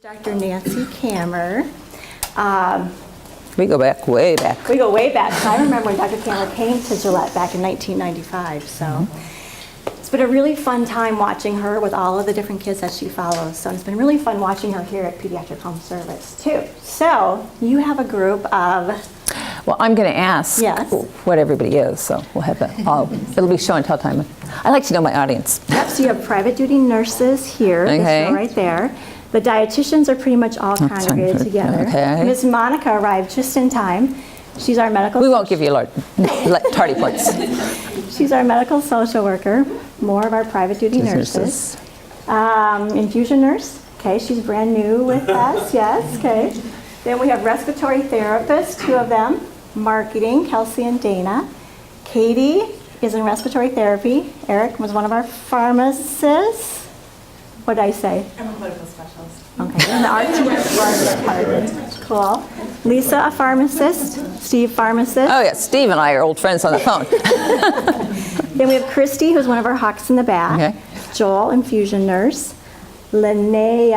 Dr. Nancy Kammer. We go back, way back. We go way back. I remember when Dr. Kammer came to Gillette back in 1995. So it's been a really fun time watching her with all of the different kids that she follows. So it's been really fun watching her here at Pediatric Home Service too. So you have a group of... Well, I'm going to ask what everybody is, so we'll have that. It'll be show and tell time. I like to know my audience. Yep, so you have private duty nurses here, this row right there. The dietitians are pretty much all congregated together. Okay. Miss Monica arrived just in time. She's our medical... We won't give you tardy points. She's our medical social worker, more of our private duty nurses. Infusion nurse, okay, she's brand new with us, yes, okay. Then we have respiratory therapists, 2 of them. Marketing, Kelsey and Dana. Katie is in respiratory therapy. Eric was one of our pharmacists. What did I say? I'm a clinical specialist. Okay, and the RT department. Cool. Lisa, a pharmacist. Steve, pharmacist. Oh, yeah, Steve and I are old friends on the phone. Then we have Christy, who's one of our hawks in the back. Okay. Joel, infusion nurse. Lene,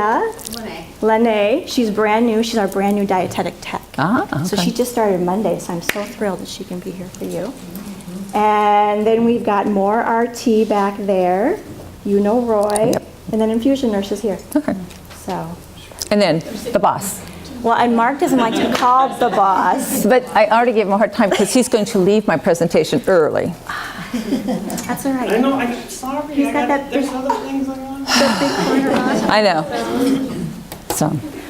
she's brand new. She's our brand new dietetic tech. Okay. So she just started Monday, so I'm so thrilled that she can be here for you. And then we've got more RT back there. You know Roy. Yep. And then infusion nurses here. Okay. So. And then the boss. Well, and Mark doesn't like to be called the boss. But I already gave him a hard time because he's going to leave my presentation early. That's all right. I know, I'm sorry. He's got that there's big, other things I want. that big corner on. I know. So.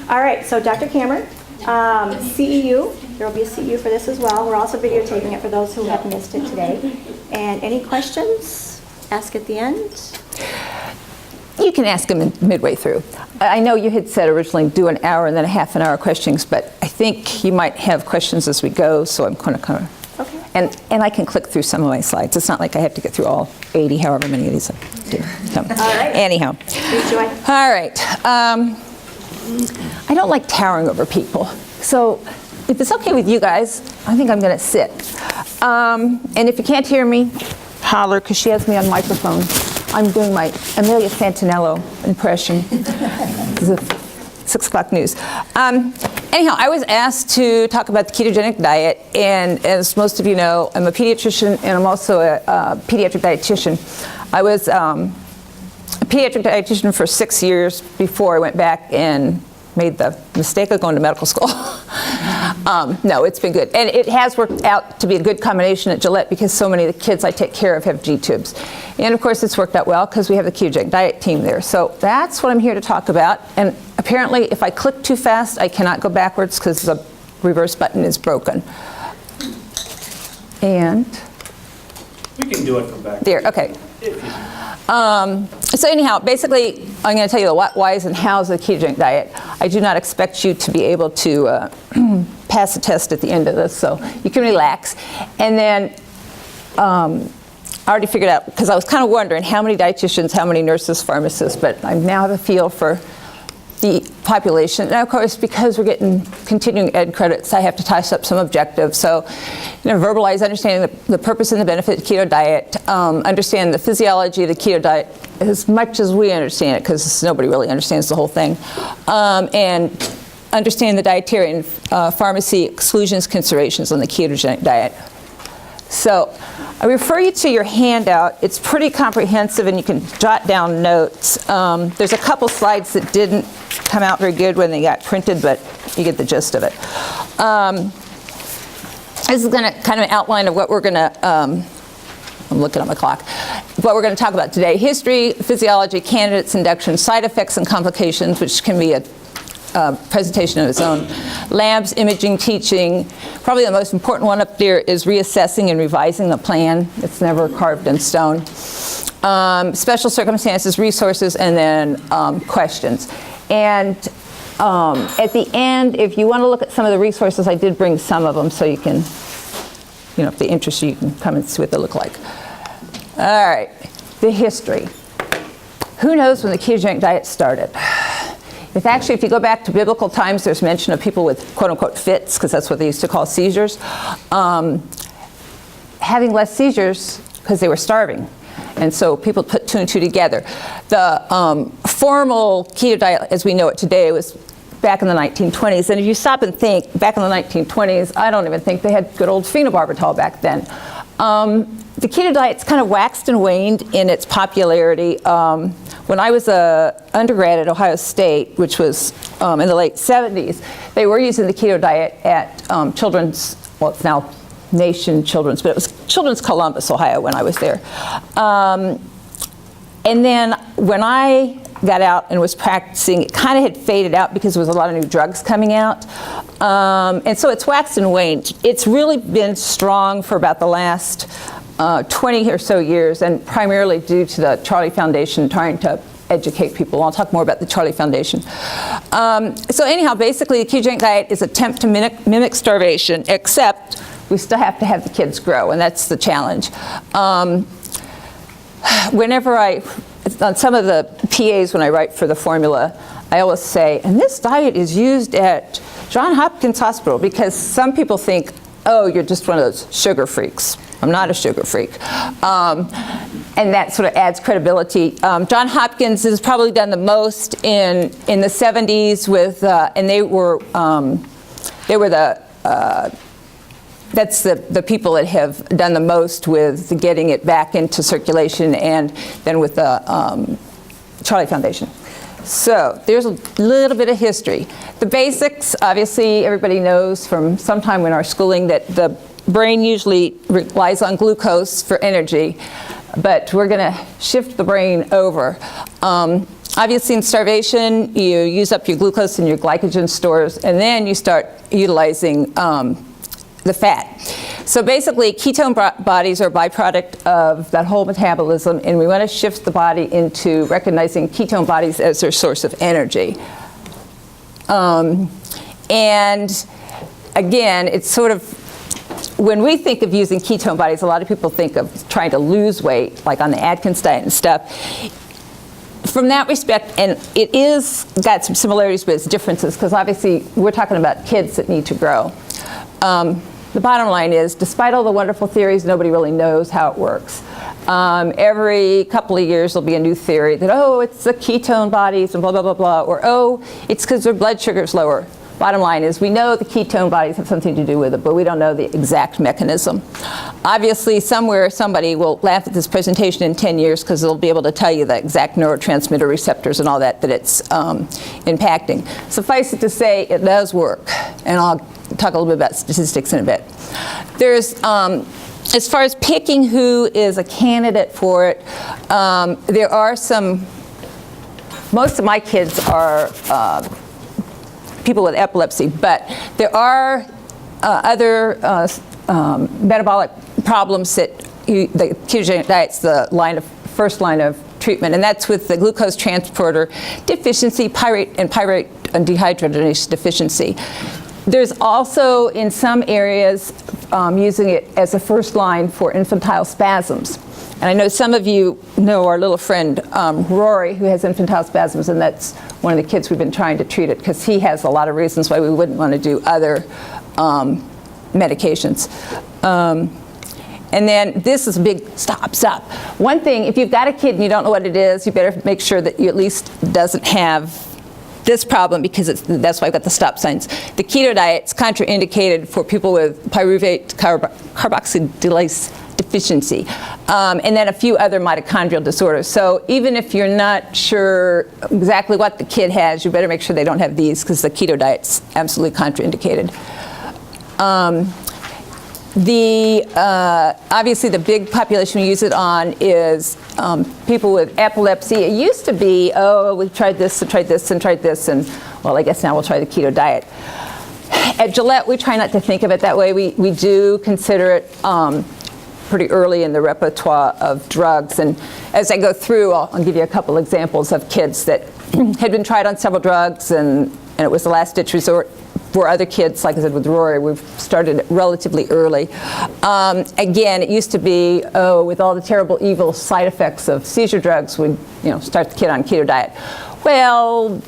All right, so Dr. Kammer, CEU, there will be a CEU for this as well. We're also videotaping it for those who have missed it today. And any questions, ask at the end. You can ask them midway through. I know you had said originally do an hour and then a half an hour questions, but I think you might have questions as we go, so I'm going to kind of... Okay. And I can click through some of my slides. It's not like I have to get through all 80, however many of these I do. So, all right. Anyhow. Enjoy. All right. I don't like towering over people. So if it's okay with you guys, I think I'm going to sit. And if you can't hear me, holler, because she has me on microphone. I'm doing my Amelia Santinello impression. This is 6 o'clock news. Anyhow, I was asked to talk about the ketogenic diet, and as most of you know, I'm a pediatrician and I'm also a pediatric dietitian. I was a pediatric dietitian for 6 years before I went back and made the mistake of going to medical school. No, it's been good. And it has worked out to be a good combination at Gillette because so many of the kids I take care of have G-tubes. And of course it's worked out well because we have the Ketogenic Diet team there. So that's what I'm here to talk about. And apparently if I click too fast, I cannot go backwards because the reverse button is broken. And We can do it from back. there, okay. So anyhow, basically, I'm going to tell you the what, whys, and hows of the ketogenic diet. I do not expect you to be able to pass the test at the end of this, so you can relax. And then I already figured out, because I was kind of wondering how many dietitians, how many nurses, pharmacists, but I now have a feel for the population. And of course, because we're getting continuing ed credits, I have to touch up some objectives. So, verbalize understanding the purpose and the benefit of the keto diet, understand the physiology of the keto diet as much as we understand it, because nobody really understands the whole thing, and understand the dietary and pharmacy exclusions considerations on the ketogenic diet. So, I refer you to your handout. It's pretty comprehensive and you can jot down notes. There's a couple slides that didn't come out very good when they got printed, but you get the gist of it. This is going to kind of an outline of what we're going to, I'm looking at my clock, what we're going to talk about today. History, physiology, candidates, induction, side effects and complications, which can be a presentation of its own. Labs, imaging, teaching. Probably the most important one up there is reassessing and revising the plan. It's never carved in stone. Special circumstances, resources, and then questions. And at the end, if you want to look at some of the resources, I did bring some of them so you can, if they interest you, you can come and see what they look like. All right, the history. Who knows when the ketogenic diet started? If you go back to biblical times, there's mention of people with quote-unquote fits, because that's what they used to call seizures, having less seizures because they were starving. And so people put 2 and 2 together. The formal keto diet as we know it today was back in the 1920s. And if you stop and think, back in the 1920s, I don't even think they had good old phenobarbital back then. The keto diet's kind of waxed and waned in its popularity. When I was an undergrad at Ohio State, which was in the late 70s, they were using the keto diet at Children's, well, it's now Nation Children's, but it was Children's Columbus, Ohio, when I was there. And then when I got out and was practicing, it kind of had faded out because there was a lot of new drugs coming out. And so it's waxed and waned. It's really been strong for about the last 20 or so years, and primarily due to the Charlie Foundation trying to educate people. I'll talk more about the Charlie Foundation. So anyhow, basically the ketogenic diet is an attempt to mimic starvation, except we still have to have the kids grow, and that's the challenge. Whenever on some of the PAs when I write for the formula, I always say, and this diet is used at Johns Hopkins Hospital, because some people think, oh, you're just one of those sugar freaks. I'm not a sugar freak. And that sort of adds credibility. Johns Hopkins has probably done the most in the 70s with, and they were that's the people that have done the most with getting it back into circulation, and then with the Charlie Foundation. So there's a little bit of history. The basics, obviously, everybody knows from sometime in our schooling that the brain usually relies on glucose for energy, but we're going to shift the brain over. Obviously, in starvation, you use up your glucose and your glycogen stores, and then you start utilizing the fat. So basically, ketone bodies are a byproduct of that whole metabolism, and we want to shift the body into recognizing ketone bodies as their source of energy. And again, it's sort of, when we think of using ketone bodies, a lot of people think of trying to lose weight, like on the Atkins diet and stuff. From that respect, and it is got some similarities but it's differences, because obviously we're talking about kids that need to grow. The bottom line is, despite all the wonderful theories, nobody really knows how it works. Every couple of years there'll be a new theory that, oh, it's the ketone bodies and blah, blah, blah, blah, or oh, it's because their blood sugar is lower. Bottom line is, we know the ketone bodies have something to do with it, but we don't know the exact mechanism. Obviously, somewhere somebody will laugh at this presentation in 10 years because they'll be able to tell you the exact neurotransmitter receptors and all that it's impacting. Suffice it to say, it does work, and I'll talk a little bit about statistics in a bit. There's, as far as picking who is a candidate for it, there are some, most of my kids are people with epilepsy, but there are other metabolic problems that the ketogenic diet's the first line of treatment, and that's with the glucose transporter deficiency, pyruvate and dehydrogenase deficiency. There's also, in some areas, using it as a first line for infantile spasms. And I know some of you know our little friend, Rory, who has infantile spasms, and that's one of the kids we've been trying to treat it, because he has a lot of reasons why we wouldn't want to do other medications. And then this is a big stop. One thing, if you've got a kid and you don't know what it is, you better make sure that you at least doesn't have this problem, because that's why I've got the stop signs. The keto diet's contraindicated for people with pyruvate carboxylase deficiency, and then a few other mitochondrial disorders. So even if you're not sure exactly what the kid has, you better make sure they don't have these, because the keto diet's absolutely contraindicated. Obviously the big population we use it on is people with epilepsy. It used to be, oh, we've tried this and tried this and tried this, and well, I guess now we'll try the keto diet. At Gillette, we try not to think of it that way. We do consider it pretty early in the repertoire of drugs, and as I go through, I'll give you a couple examples of kids that had been tried on several drugs, and it was the last-ditch resort. For other kids, like I said with Rory, we've started relatively early. Again, it used to be, oh, with all the terrible, evil side effects of seizure drugs, we'd start the kid on keto diet. Well,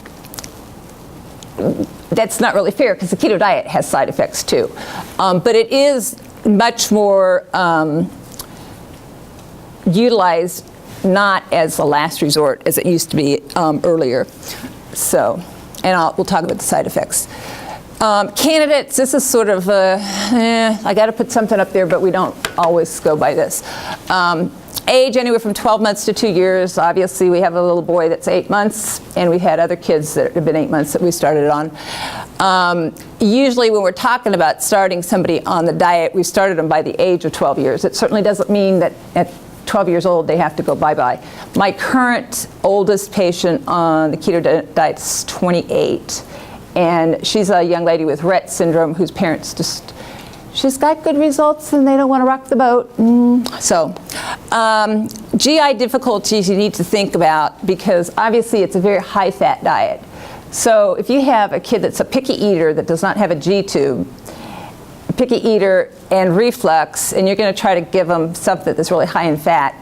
that's not really fair, because the keto diet has side effects too. But it is much more utilized not as a last resort as it used to be earlier. So, and we'll talk about the side effects. Candidates, this is sort of I got to put something up there, but we don't always go by this. Age anywhere from 12 months to 2 years. Obviously, we have a little boy that's 8 months, and we've had other kids that have been 8 months that we started on. Usually, when we're talking about starting somebody on the diet, we started them by the age of 12 years. It certainly doesn't mean that at 12 years old they have to go bye-bye. My current oldest patient on the keto diet is 28. And she's a young lady with Rett syndrome whose parents she's got good results and they don't want to rock the boat. So, GI difficulties you need to think about because obviously it's a very high-fat diet. So if you have a kid that's a picky eater that does not have a G-tube, a picky eater and reflux, and you're going to try to give them something that's really high in fat,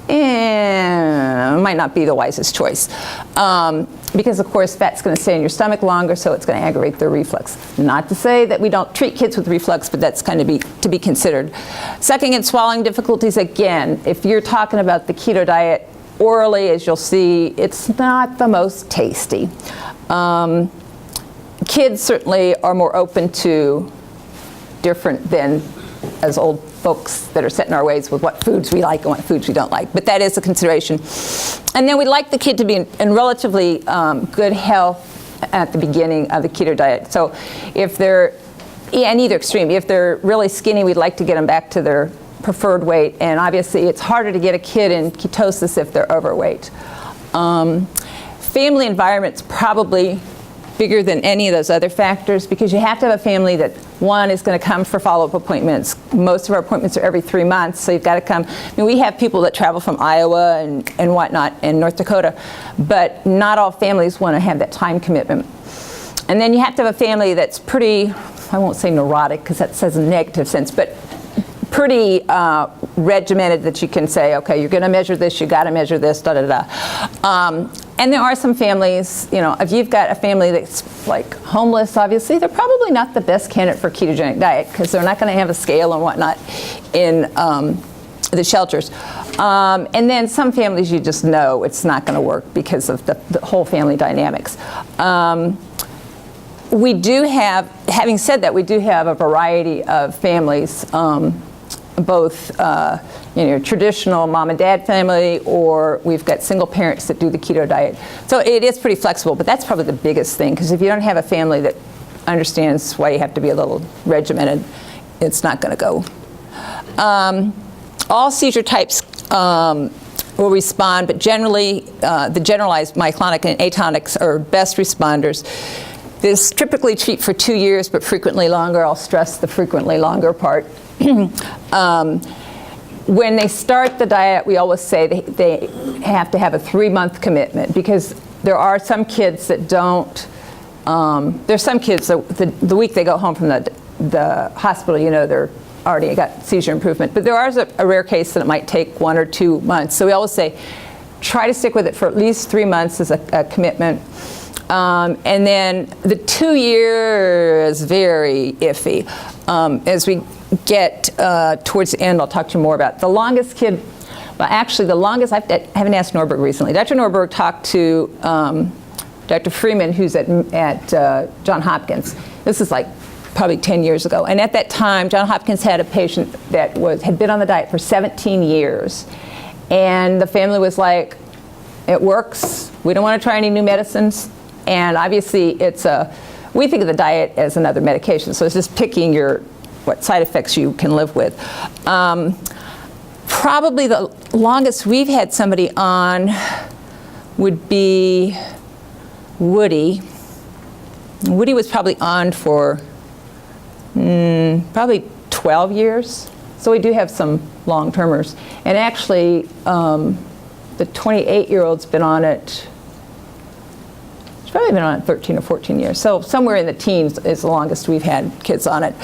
might not be the wisest choice. Because of course fat's going to stay in your stomach longer, so it's going to aggravate their reflux. Not to say that we don't treat kids with reflux, but that's kind of to be considered. Sucking and swallowing difficulties, again, if you're talking about the keto diet orally, as you'll see, it's not the most tasty. Kids certainly are more open to different than as old folks that are set in our ways with what foods we like and what foods we don't like. But that is a consideration. And then we'd like the kid to be in relatively good health at the beginning of the keto diet. So if they're, and either extreme, if they're really skinny, we'd like to get them back to their preferred weight. And obviously it's harder to get a kid in ketosis if they're overweight. Family environment's probably bigger than any of those other factors because you have to have a family that, one, is going to come for follow-up appointments. Most of our appointments are every 3 months, so you've got to come. I mean, we have people that travel from Iowa and whatnot and North Dakota, but not all families want to have that time commitment. And then you have to have a family that's pretty, I won't say neurotic because that says a negative sense, but pretty regimented that you can say, okay, you're going to measure this, you got to measure this, da-da-da. And there are some families, you know, if you've got a family that's like homeless, obviously, they're probably not the best candidate for ketogenic diet because they're not going to have a scale and whatnot in the shelters. And then some families you just know it's not going to work because of the whole family dynamics. We do have, having said that, we do have a variety of families, both traditional mom and dad family, or we've got single parents that do the keto diet. So it is pretty flexible, but that's probably the biggest thing, because if you don't have a family that understands why you have to be a little regimented, it's not going to go. All seizure types will respond, but generally the generalized myoclonic and atonics are best responders. This typically treat for 2 years, but frequently longer. I'll stress the frequently longer part. When they start the diet, we always say they have to have a 3-month commitment, because there are some kids that don't. There's some kids that the week they go home from the hospital, you know, they're already got seizure improvement. But there is a rare case that it might take 1 or 2 months. So we always say, try to stick with it for at least 3 months as a commitment. And then the 2 year is very iffy. As we get towards the end, I'll talk to you more about the longest kid. Well, actually, the longest, I haven't asked Norberg recently. Dr. Norberg talked to Dr. Freeman, who's at Johns Hopkins. This is like probably 10 years ago. And at that time, Johns Hopkins had a patient that had been on the diet for 17 years. And the family was like, it works. We don't want to try any new medicines. And obviously, we think of the diet as another medication. So it's just picking what side effects you can live with. Probably the longest we've had somebody on would be Woody. Woody was probably on for probably 12 years. So we do have some long-termers. And actually, the 28-year-old's been on it. She's probably been on it 13 or 14 years. So somewhere in the teens is the longest we've had kids on it.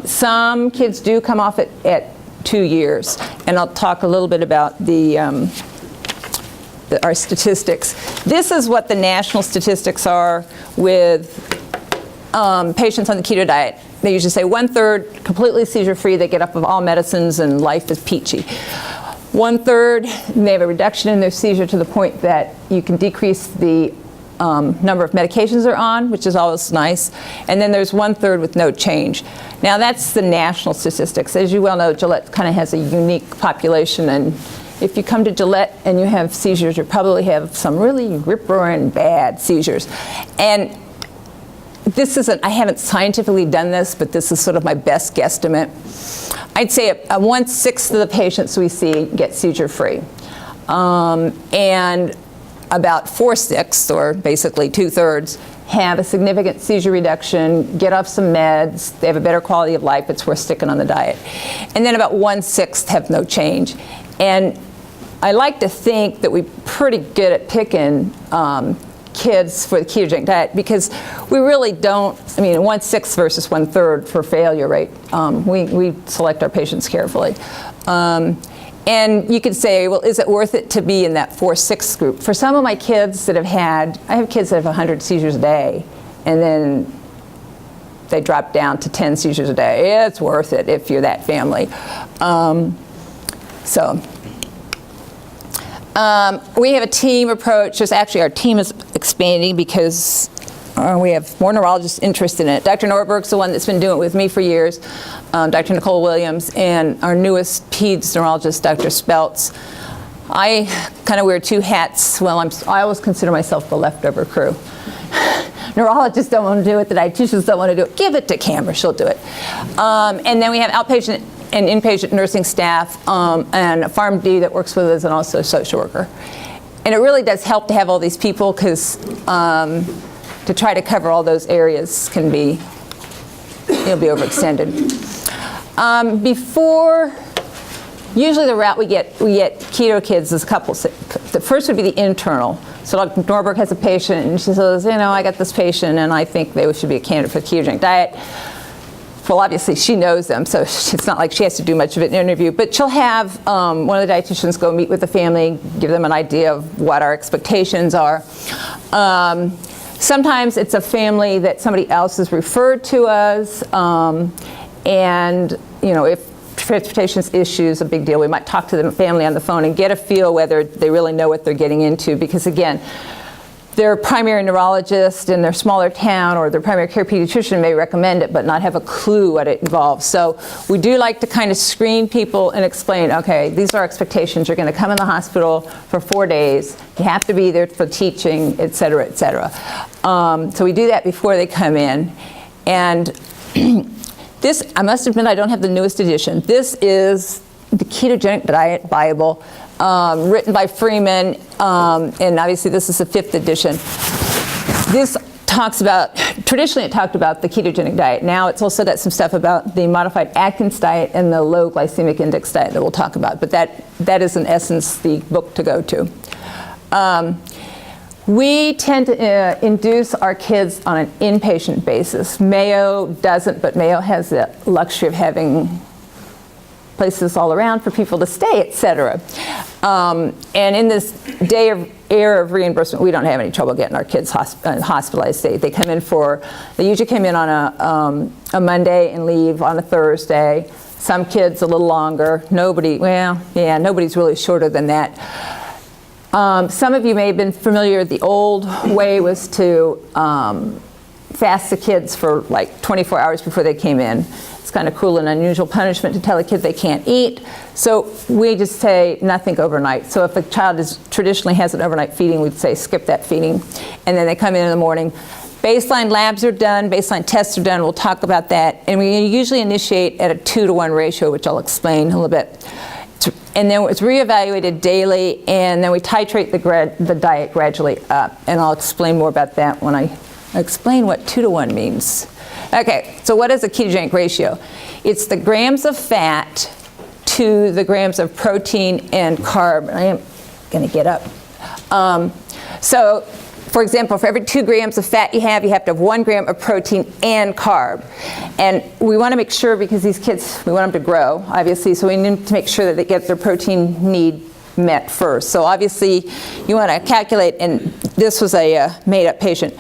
Some kids do come off it at 2 years. And I'll talk a little bit about our statistics. This is what the national statistics are with patients on the keto diet. They usually say 1/3 completely seizure-free, they get up of all medicines and life is peachy. 1/3 may have a reduction in their seizure to the point that you can decrease the number of medications they're on, which is always nice. And then there's 1/3 with no change. Now that's the national statistics. As you well know, Gillette kind of has a unique population, and if you come to Gillette and you have seizures, you probably have some really rip-roaring bad seizures. And this isn't, I haven't scientifically done this, but this is sort of my best guesstimate. I'd say 1/6 of the patients we see get seizure-free. And about 4/6, or basically 2/3, have a significant seizure reduction, get off some meds, they have a better quality of life, it's worth sticking on the diet. And then about 1/6 have no change. And I like to think that we're pretty good at picking kids for the ketogenic diet, because we really don't, I mean, 1/6 versus 1/3 for failure rate. We select our patients carefully. And you could say, well, is it worth it to be in that 4/6 group? For some of my kids that have had, I have kids that have 100 seizures a day, and then they drop down to 10 seizures a day. It's worth it if you're that family. We have a team approach. Just actually, our team is expanding because we have more neurologists interested in it. Dr. Norberg's the one that's been doing it with me for years, Dr. Nicole Williams, and our newest peds neurologist, Dr. Speltz. I kind of wear two hats. Well, I always consider myself the leftover crew. Neurologists don't want to do it, the dietitians don't want to do it. Give it to Kammer, she'll do it. And then we have outpatient and inpatient nursing staff, and a PharmD that works with us, and also a social worker. And it really does help to have all these people, because to try to cover all those areas can be, it'll be overextended. Usually the route we get keto kids is a couple. The first would be the internal. So Dr. Norberg has a patient, and she says, you know, I got this patient, and I think they should be a candidate for the ketogenic diet. Well, obviously she knows them, so it's not like she has to do much of an interview, but she'll have one of the dietitians go meet with the family, give them an idea of what our expectations are. Sometimes it's a family that somebody else has referred to us, and you know, if transportation issues a big deal, we might talk to the family on the phone and get a feel whether they really know what they're getting into, because again, their primary neurologist in their smaller town or their primary care pediatrician may recommend it but not have a clue what it involves. So we do like to kind of screen people and explain, okay, these are our expectations. You're going to come in the hospital for 4 days. You have to be there for teaching, et cetera, et cetera. So we do that before they come in. And this, I must admit, I don't have the newest edition. This is the Ketogenic Diet Bible, written by Freeman, and obviously this is the 5th edition. This talks about, traditionally it talked about the ketogenic diet. Now it's also got some stuff about the modified Atkins diet and the low glycemic index diet that we'll talk about, but that is in essence the book to go to. We tend to induce our kids on an inpatient basis. Mayo doesn't, but Mayo has the luxury of having places all around for people to stay, et cetera. And in this era of reimbursement, we don't have any trouble getting our kids hospitalized. They come in they usually come in on a Monday and leave on a Thursday. Some kids a little longer. Nobody's really shorter than that. Some of you may have been familiar, the old way was to fast the kids for like 24 hours before they came in. It's kind of cruel and unusual punishment to tell a kid they can't eat. So we just say nothing overnight. So if a child traditionally has an overnight feeding, we'd say skip that feeding. And then they come in the morning. Baseline labs are done, baseline tests are done, we'll talk about that. And we usually initiate at a 2-to-1 ratio, which I'll explain a little bit. And then it's reevaluated daily, and then we titrate the diet gradually up. And I'll explain more about that when I explain what 2-to-1 means. Okay, so what is a ketogenic ratio? It's the grams of fat to the grams of protein and carb. I am going to get up. So, for example, for every 2 grams of fat you have to have 1 gram of protein and carb. And we want to make sure, because these kids, we want them to grow, obviously, so we need to make sure that they get their protein need met first. So obviously, you want to calculate, and this was a made-up patient.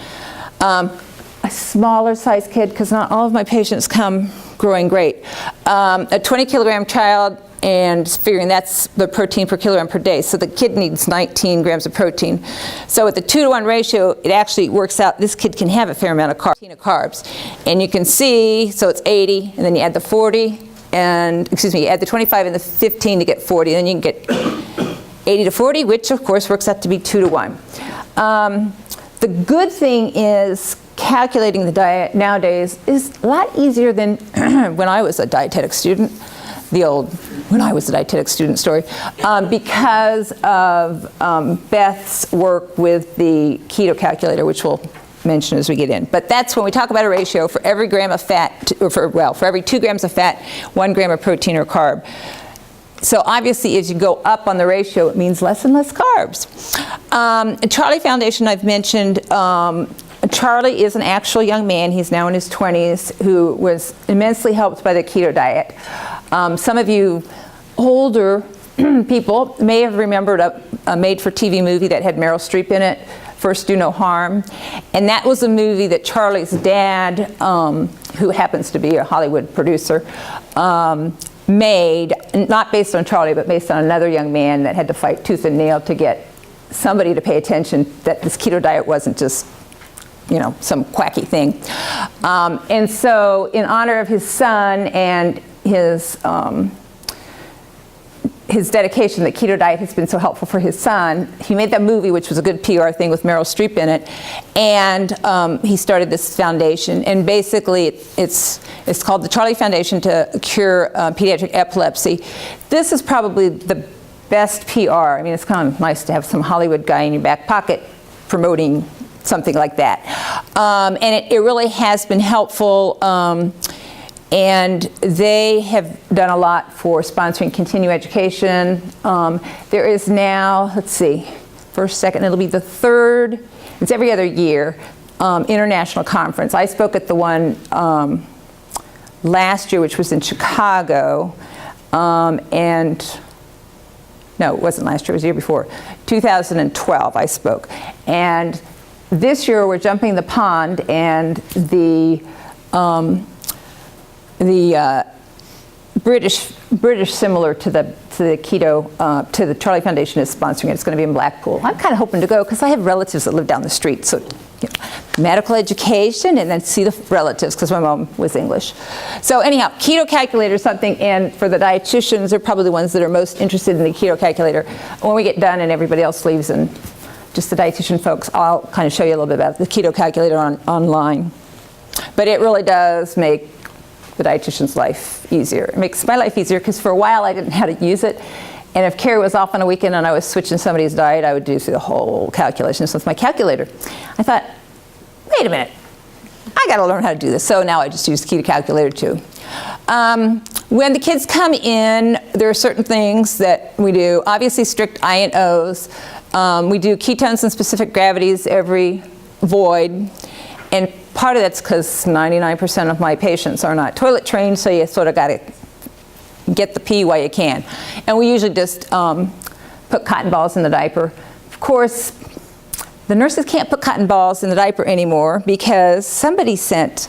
A smaller size kid, because not all of my patients come growing great. A 20 kilogram child and figuring that's the protein per kilogram per day. So the kid needs 19 grams of protein. So with the 2-to-1 ratio, it actually works out, this kid can have a fair amount of carbs. And you can see, so it's 80, and then you add the 40, and, excuse me, you add the 25 and the 15 to get 40, and then you can get 80 to 40, which of course works out to be 2-to-1. The good thing is calculating the diet nowadays is a lot easier than when I was a dietetic student, the old when I was a dietetic student story, because of Beth's work with the keto calculator, which we'll mention as we get in. But that's when we talk about a ratio for every gram of fat, for every 2 grams of fat, 1 gram of protein or carb. So obviously, as you go up on the ratio, it means less and less carbs. Charlie Foundation, I've mentioned. Charlie is an actual young man. He's now in his 20s, who was immensely helped by the keto diet. Some of you older people may have remembered a made-for-TV movie that had Meryl Streep in it, First Do No Harm. And that was a movie that Charlie's dad, who happens to be a Hollywood producer, made, not based on Charlie, but based on another young man that had to fight tooth and nail to get somebody to pay attention that this keto diet wasn't just, you know, some quacky thing. And so in honor of his son and his dedication that keto diet has been so helpful for his son, he made that movie, which was a good PR thing with Meryl Streep in it, and he started this foundation. And basically, it's called the Charlie Foundation to Cure Pediatric Epilepsy. This is probably the best PR. I mean, it's kind of nice to have some Hollywood guy in your back pocket promoting something like that. And it really has been helpful. And they have done a lot for sponsoring continuing education. There is now, let's see, first, second, it'll be the third, it's every other year, international conference. I spoke at the one last year, which was in Chicago, and no, it wasn't last year, it was the year before. 2012, I spoke. And this year, we're jumping the pond, and the British similar to the keto, to the Charlie Foundation is sponsoring it. It's going to be in Blackpool. I'm kind of hoping to go because I have relatives that live down the street. So, you know, medical education and then see the relatives because my mom was English. So anyhow, keto calculator is something, and for the dietitians, they're probably the ones that are most interested in the keto calculator. When we get done and everybody else leaves and just the dietitian folks, I'll kind of show you a little bit about the keto calculator online. But it really does make the dietitian's life easier. It makes my life easier because for a while I didn't know how to use it. And if Carrie was off on a weekend and I was switching somebody's diet, I would do the whole calculations with my calculator. I thought, wait a minute, I got to learn how to do this. So now I just use the keto calculator too. When the kids come in, there are certain things that we do. Obviously strict I and O's. We do ketones and specific gravities every void. And part of that's because 99% of my patients are not toilet trained, so you sort of got to get the pee while you can. And we usually just put cotton balls in the diaper. Of course, the nurses can't put cotton balls in the diaper anymore because somebody sent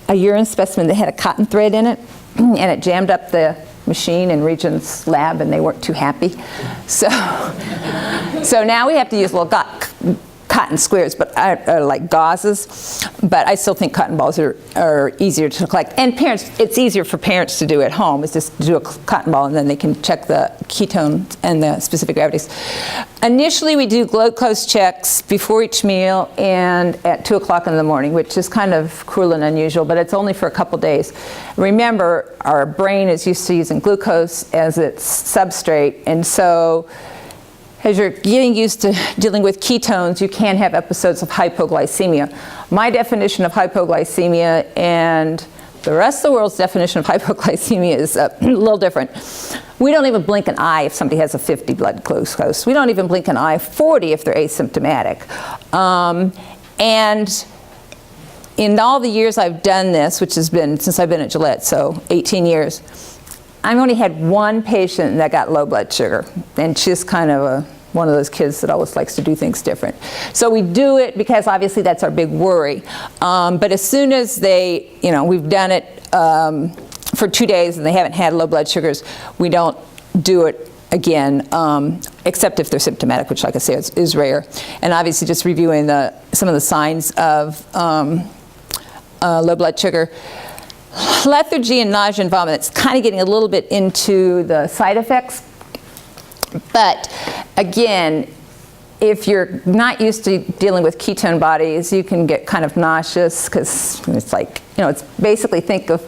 a urine specimen that had a cotton thread in it, and it jammed up the machine in Regent's lab, and they weren't too happy. So now we have to use little cotton squares, but like gauzes. But I still think cotton balls are easier to collect. And parents, it's easier for parents to do at home. It's just to do a cotton ball, and then they can check the ketones and the specific gravities. Initially, we do glucose checks before each meal and at 2 o'clock in the morning, which is kind of cruel and unusual, but it's only for a couple days. Remember, our brain is used to using glucose as its substrate, and so as you're getting used to dealing with ketones, you can have episodes of hypoglycemia. My definition of hypoglycemia and the rest of the world's definition of hypoglycemia is a little different. We don't even blink an eye if somebody has a 50 blood glucose. We don't even blink an eye 40 if they're asymptomatic. And in all the years I've done this, which has been since I've been at Gillette, so 18 years, I've only had one patient that got low blood sugar, and she's kind of one of those kids that always likes to do things different. So we do it because obviously that's our big worry. But as soon as we've done it for 2 days and they haven't had low blood sugars, we don't do it again, except if they're symptomatic, which, like I say, is rare. And obviously just reviewing some of the signs of low blood sugar. Lethargy and nausea and vomit, it's kind of getting a little bit into the side effects. But again, if you're not used to dealing with ketone bodies, you can get kind of nauseous because it's like, it's basically, think of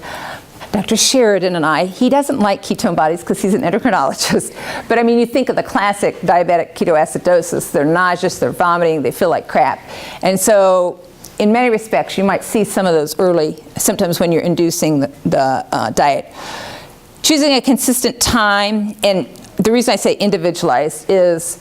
Dr. Sheridan and I. He doesn't like ketone bodies because he's an endocrinologist. But I mean, you think of the classic diabetic ketoacidosis. They're nauseous, they're vomiting, they feel like crap. And so in many respects, you might see some of those early symptoms when you're inducing the diet. Choosing a consistent time, and the reason I say individualized is,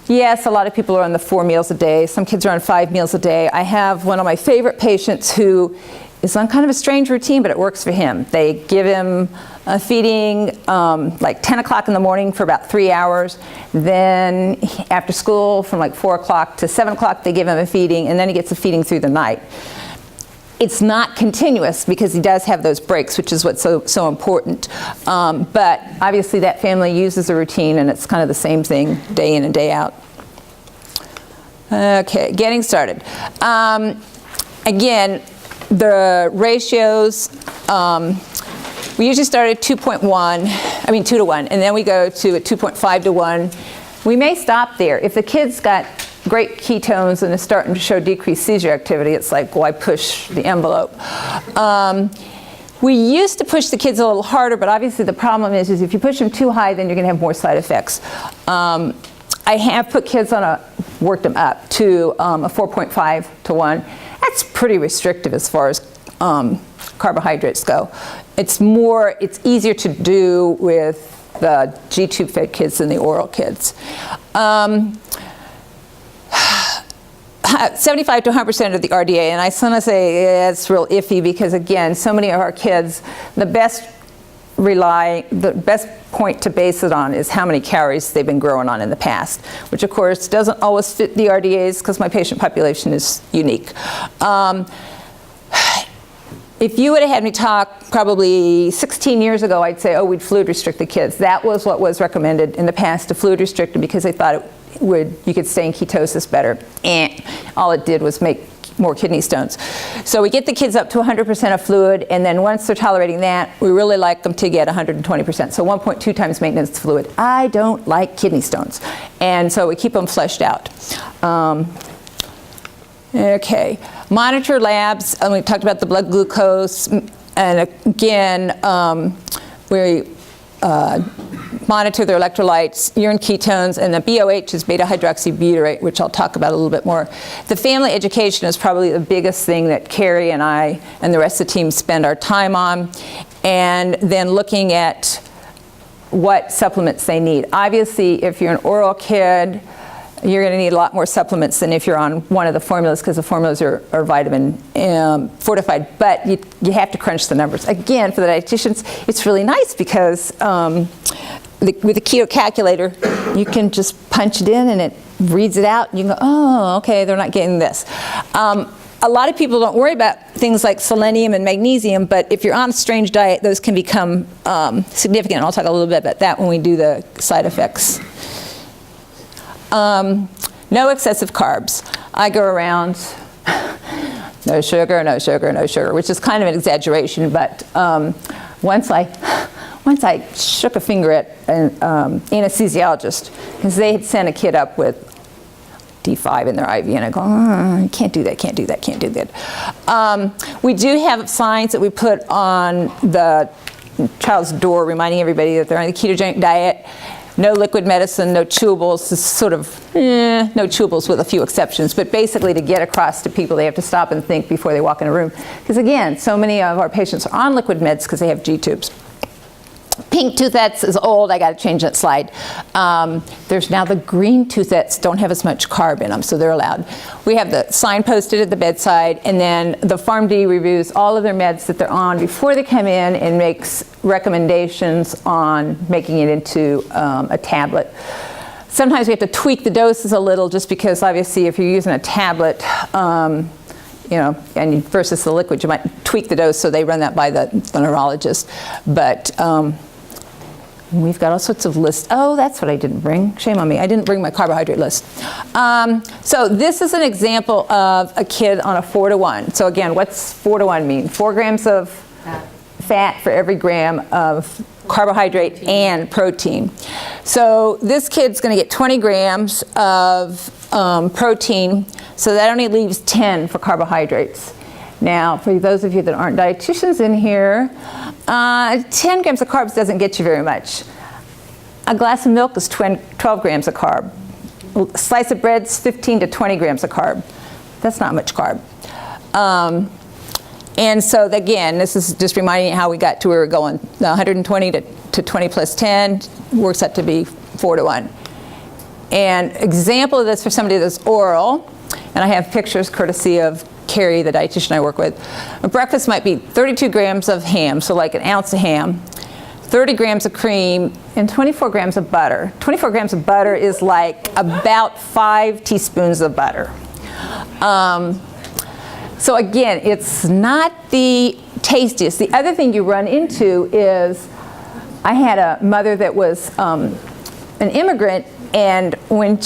yes, a lot of people are on the 4 meals a day. Some kids are on 5 meals a day. I have one of my favorite patients who is on kind of a strange routine, but it works for him. They give him a feeding like 10 o'clock in the morning for about 3 hours. Then after school from like 4 o'clock to 7 o'clock, they give him a feeding, and then he gets a feeding through the night. It's not continuous because he does have those breaks, which is what's so important. But obviously that family uses a routine, and it's kind of the same thing day in and day out. Okay, getting started. Again, the ratios, we usually start at 2 to 1, and then we go to a 2.5 to 1. We may stop there. If the kid's got great ketones and is starting to show decreased seizure activity, it's like, why push the envelope? We used to push the kids a little harder, but obviously the problem is if you push them too high, then you're going to have more side effects. I have put kids on worked them up to a 4.5 to 1. That's pretty restrictive as far as carbohydrates go. It's easier to do with the G-tube fed kids than the oral kids. 75 to 100% of the RDA, and I sometimes say it's real iffy because, again, so many of our kids, the best point to base it on is how many calories they've been growing on in the past, which of course doesn't always fit the RDAs because my patient population is unique. If you would have had me talk probably 16 years ago, I'd say, we'd fluid restrict the kids. That was what was recommended in the past, to fluid restrict them, because they thought you could stay in ketosis better. And all it did was make more kidney stones. So we get the kids up to 100% of fluid, and then once they're tolerating that, we really like them to get 120%. So 1.2 times maintenance fluid. I don't like kidney stones. And so we keep them fleshed out. Okay, monitor labs, and we talked about the blood glucose, and again, we monitor their electrolytes, urine ketones, and the BOH is beta hydroxybutyrate, which I'll talk about a little bit more. The family education is probably the biggest thing that Carrie and I and the rest of the team spend our time on, and then looking at what supplements they need. Obviously, if you're an oral kid, you're going to need a lot more supplements than if you're on one of the formulas, because the formulas are vitamin fortified, but you have to crunch the numbers. Again, for the dietitians, it's really nice because with the keto calculator, you can just punch it in and it reads it out, and you can go, oh, okay, they're not getting this. A lot of people don't worry about things like selenium and magnesium, but if you're on a strange diet, those can become significant. And I'll talk a little bit about that when we do the side effects. No excessive carbs. I go around, no sugar, no sugar, no sugar, which is kind of an exaggeration, but once I shook a finger at an anesthesiologist, because they had sent a kid up with D5 in their IV, and I go, can't do that, can't do that, can't do that. We do have signs that we put on the child's door reminding everybody that they're on the ketogenic diet. No liquid medicine, no chewables, is sort of, no chewables with a few exceptions, but basically to get across to people, they have to stop and think before they walk in a room. Because again, so many of our patients are on liquid meds because they have G-tubes. Pink Toothettes is old. I got to change that slide. There's now the green Toothettes, don't have as much carb in them, so they're allowed. We have the sign posted at the bedside, and then the PharmD reviews all of their meds that they're on before they come in and makes recommendations on making it into a tablet. Sometimes we have to tweak the doses a little, just because obviously if you're using a tablet, and versus the liquid, you might tweak the dose, so they run that by the neurologist. But we've got all sorts of lists. Oh, that's what I didn't bring. Shame on me. I didn't bring my carbohydrate list. So this is an example of a kid on a 4-to-1. So again, what's 4-to-1 mean? 4 grams of fat for every gram of carbohydrate and protein. So this kid's going to get 20 grams of protein, so that only leaves 10 for carbohydrates. Now, for those of you that aren't dietitians in here, 10 grams of carbs doesn't get you very much. A glass of milk is 12 grams of carb. A slice of bread is 15 to 20 grams of carb. That's not much carb. And so again, this is just reminding you how we got to where we're going. The 120 to 20 plus 10 works out to be 4-to-1. And example of this for somebody that's oral, and I have pictures courtesy of Carrie, the dietitian I work with. A breakfast might be 32 grams of ham, so like an ounce of ham, 30 grams of cream, and 24 grams of butter. 24 grams of butter is like about 5 teaspoons of butter. So again, it's not the tastiest. The other thing you run into is, I had a mother that was an immigrant, and when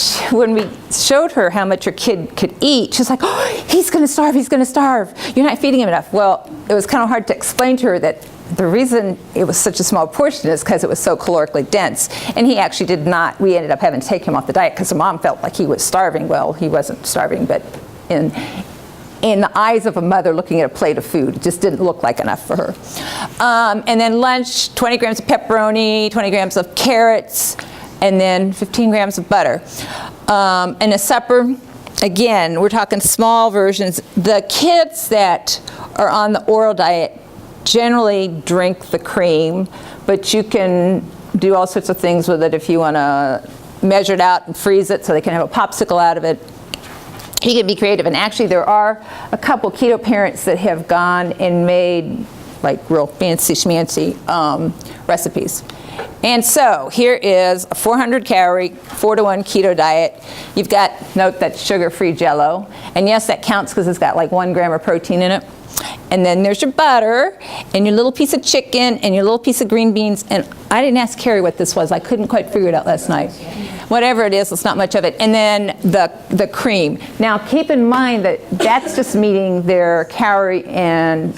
we showed her how much her kid could eat, she's like, oh, he's going to starve, he's going to starve. You're not feeding him enough. Well, it was kind of hard to explain to her that the reason it was such a small portion is because it was so calorically dense. And he actually did not, we ended up having to take him off the diet because the mom felt like he was starving. Well, he wasn't starving, but in the eyes of a mother looking at a plate of food, it just didn't look like enough for her. And then lunch, 20 grams of pepperoni, 20 grams of carrots, and then 15 grams of butter. And a supper, again, we're talking small versions. The kids that are on the oral diet generally drink the cream, but you can do all sorts of things with it if you want to measure it out and freeze it so they can have a popsicle out of it. You can be creative, and actually there are a couple keto parents that have gone and made like real fancy schmancy recipes. And so here is a 400 calorie 4-to-1 keto diet. You've got, note that sugar-free Jell-O, and yes, that counts because it's got like 1 gram of protein in it. And then there's your butter, and your little piece of chicken, and your little piece of green beans. And I didn't ask Carrie what this was. I couldn't quite figure it out last night. Whatever it is, it's not much of it. And then the cream. Now keep in mind that that's just meeting their calorie and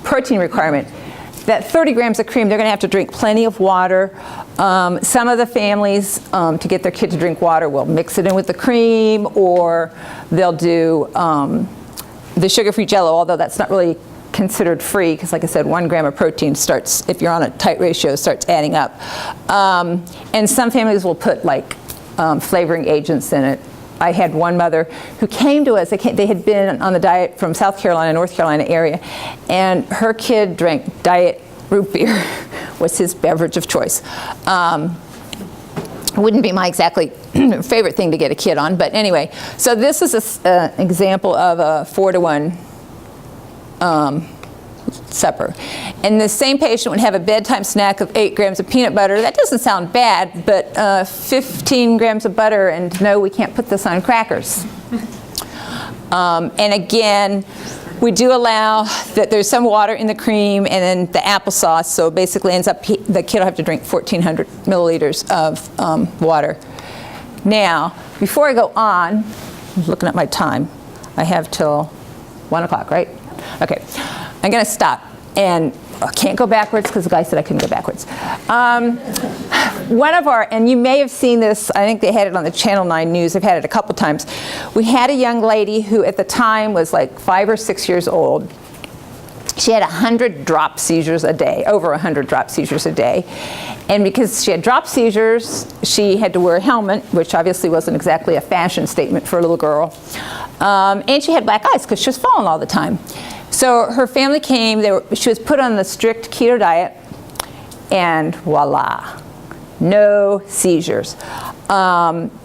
protein requirement. That 30 grams of cream, they're going to have to drink plenty of water. Some of the families, to get their kid to drink water, will mix it in with the cream, or they'll do the sugar-free Jell-O, although that's not really considered free, because like I said, 1 gram of protein starts, if you're on a tight ratio, starts adding up. And some families will put like flavoring agents in it. I had one mother who came to us, they had been on the diet from South Carolina, North Carolina area, and her kid drank diet root beer was his beverage of choice. Wouldn't be my exactly favorite thing to get a kid on, but anyway. So this is an example of a 4-to-1 supper. And the same patient would have a bedtime snack of 8 grams of peanut butter. That doesn't sound bad, but 15 grams of butter, and no, we can't put this on crackers. And again, we do allow that there's some water in the cream and then the applesauce, so basically ends up, the kid will have to drink 1,400 milliliters of water. Now, before I go on, I'm looking at my time. I have till 1 o'clock, right? Okay, I'm going to stop, and I can't go backwards because the guy said I couldn't go backwards. One of our, and you may have seen this, I think they had it on the Channel 9 News, they've had it a couple times. We had a young lady who at the time was like 5 or 6 years old. She had 100 drop seizures a day, over 100 drop seizures a day. And because she had drop seizures, she had to wear a helmet, which obviously wasn't exactly a fashion statement for a little girl. And she had black eyes because she was falling all the time. So her family came, she was put on the strict keto diet, and voila, no seizures.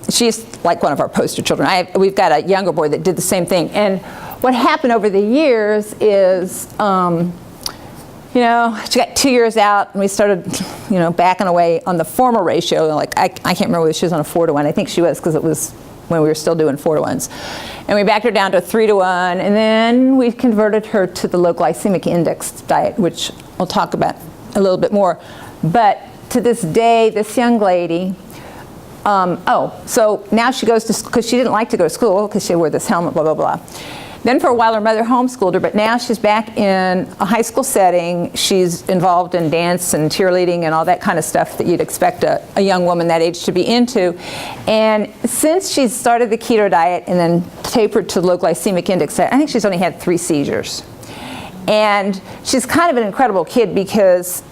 She's like one of our poster children. We've got a younger boy that did the same thing. And what happened over the years is, you know, she got 2 years out, and we started, you know, backing away on the former ratio. Like, I can't remember whether she was on a 4-to-1. I think she was, because it was when we were still doing 4-to-1s. And we backed her down to a 3-to-1, and then we converted her to the low glycemic index diet, which we'll talk about a little bit more. But to this day, this young lady, so now she goes to school, because she didn't like to go to school, because she wore this helmet, blah, blah, blah. Then for a while her mother homeschooled her, but now she's back in a high school setting. She's involved in dance and cheerleading and all that kind of stuff that you'd expect a young woman that age to be into. And since she's started the keto diet and then tapered to low glycemic index diet, I think she's only had 3 seizures. And she's kind of an incredible kid because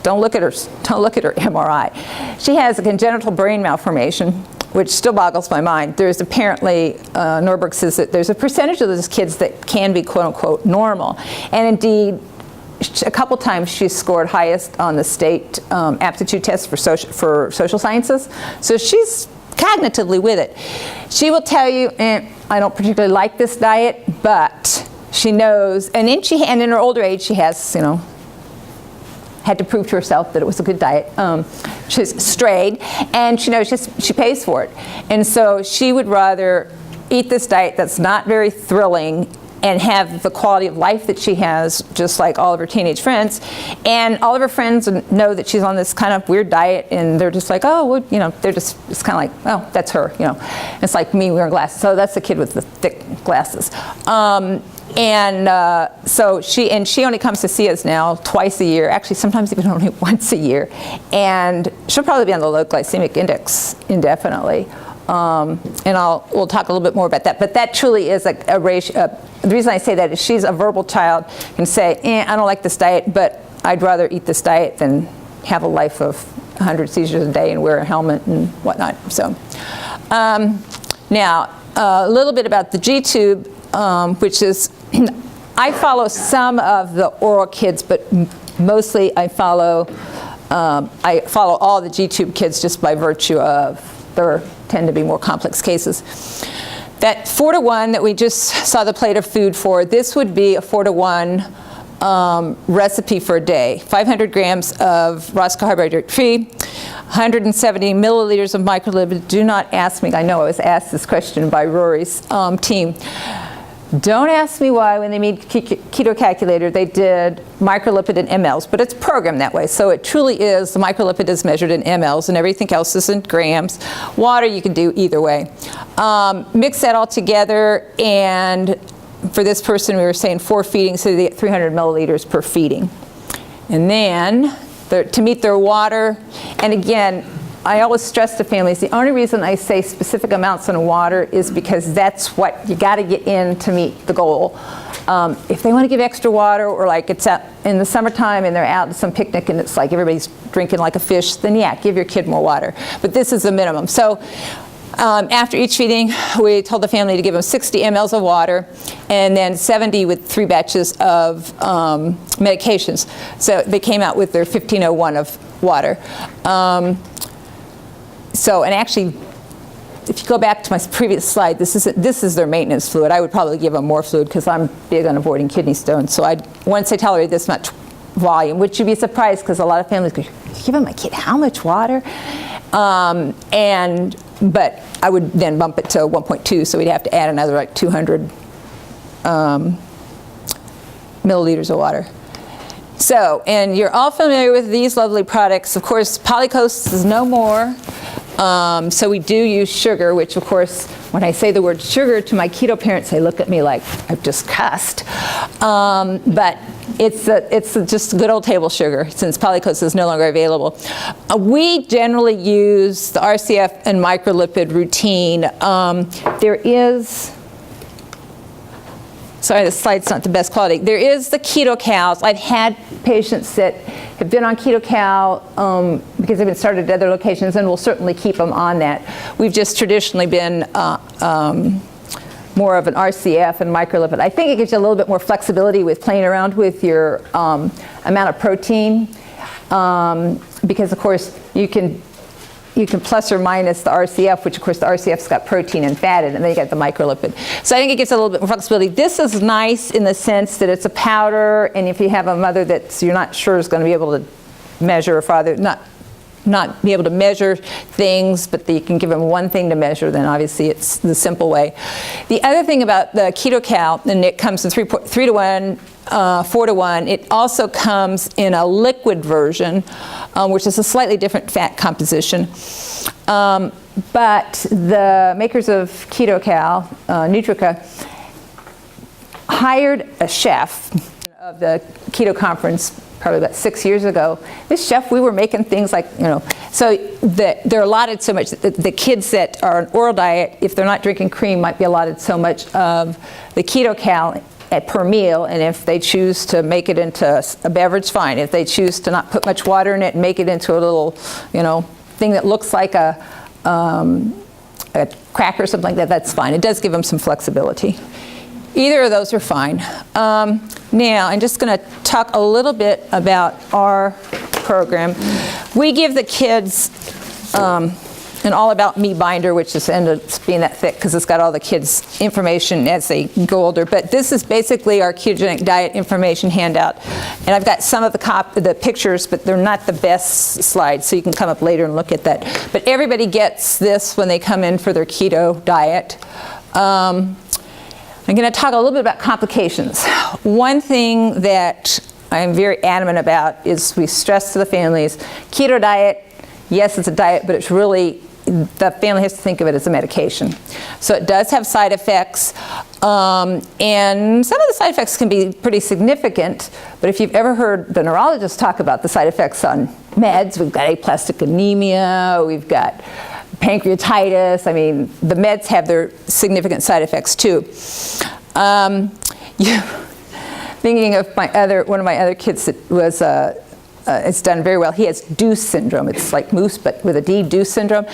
don't look at her MRI. She has a congenital brain malformation, which still boggles my mind. There's apparently, Norberg says that there's a percentage of those kids that can be quote unquote normal. And indeed, a couple times she's scored highest on the state aptitude test for social sciences. So she's cognitively with it. She will tell you, I don't particularly like this diet, but she knows, and in her older age she has, had to prove to herself that it was a good diet. She's strayed, and she knows she pays for it. And so she would rather eat this diet that's not very thrilling and have the quality of life that she has, just like all of her teenage friends. And all of her friends know that she's on this kind of weird diet, and they're just like, oh, well, they're just, it's kind of like, oh, that's her, It's like me wearing glasses. So that's the kid with the thick glasses. So she only comes to see us now twice a year, actually sometimes even only once a year, and she'll probably be on the low glycemic index indefinitely. And we'll talk a little bit more about that, but that truly is a ratio. The reason I say that is she's a verbal child, can say, I don't like this diet, but I'd rather eat this diet than have a life of 100 seizures a day and wear a helmet and whatnot. So now a little bit about the G-tube, which is, I follow some of the oral kids, but mostly I follow all the G-tube kids just by virtue of there tend to be more complex cases. That 4-to-1 that we just saw the plate of food for, this would be a 4-to-1 recipe for a day. 500 grams of raw carbohydrate-free, 170 milliliters of microlipid. Do not ask me, I know I was asked this question by Rory's team. Don't ask me why when they made Keto Calculator they did microlipid in mLs, but it's programmed that way. So it truly is, the microlipid is measured in mLs and everything else is in grams. Water you can do either way. Mix that all together, and for this person we were saying 4 feedings, so they get 300 milliliters per feeding. And then to meet their water, and again, I always stress to families, the only reason I say specific amounts in water is because that's what you got to get in to meet the goal. If they want to give extra water, or like it's out in the summertime and they're out at some picnic and it's like everybody's drinking like a fish, then yeah, give your kid more water. But this is the minimum. So after each feeding, we told the family to give them 60 mLs of water and then 70 with 3 batches of medications. So they came out with their 1501 of water. And actually, if you go back to my previous slide, this is their maintenance fluid. I would probably give them more fluid because I'm big on avoiding kidney stones. So once they tolerate this much volume, which you'd be surprised because a lot of families go, "You're giving my kid how much water?" But I would then bump it to 1.2, so we'd have to add another like 200 milliliters of water. So, and you're all familiar with these lovely products. Of course, Polycose is no more. So we do use sugar, which of course, when I say the word sugar to my keto parents, they look at me like I've just cussed. But it's just good old table sugar, since Polycose is no longer available. We generally use the RCF and microlipid routine. There is, sorry, the slide's not the best quality. There is the Keto Cows. I've had patients that have been on Keto Cow because they've been started at other locations, and we'll certainly keep them on that. We've just traditionally been more of an RCF and microlipid. I think it gives you a little bit more flexibility with playing around with your amount of protein, because of course you can plus or minus the RCF, which of course the RCF's got protein and fat in it, and then you get the microlipid. So I think it gives a little bit more flexibility. This is nice in the sense that it's a powder, and if you have a mother that you're not sure is going to be able to measure, or father, not not be able to measure things, but you can give them one thing to measure, then obviously it's the simple way. The other thing about the KetoCal, and it comes in 3 to 1, 4 to 1, it also comes in a liquid version, which is a slightly different fat composition. But the makers of KetoCal, Nutrica, hired a chef of the keto conference probably about 6 years ago. This chef, we were making things like, so they're allotted so much. The kids that are on oral diet, if they're not drinking cream, might be allotted so much of the KetoCal per meal, and if they choose to make it into a beverage, fine. If they choose to not put much water in it and make it into a little, thing that looks like a cracker or something like that, that's fine. It does give them some flexibility. Either of those are fine. Now, I'm just going to talk a little bit about our program. We give the kids an All About Me binder, which just ends up being that thick because it's got all the kids' information as they go older. But this is basically our ketogenic diet information handout. And I've got some of the pictures, but they're not the best slides, so you can come up later and look at that. But everybody gets this when they come in for their keto diet. I'm going to talk a little bit about complications. One thing that I'm very adamant about is we stress to the families, keto diet, yes, it's a diet, but it's really, the family has to think of it as a medication. So it does have side effects, and some of the side effects can be pretty significant, but if you've ever heard the neurologist talk about the side effects on meds, we've got aplastic anemia, we've got pancreatitis. I mean, the meds have their significant side effects too. Thinking of one of my other kids that was, it's done very well. He has Deuce syndrome. It's like moose, but with a D, Deuce syndrome.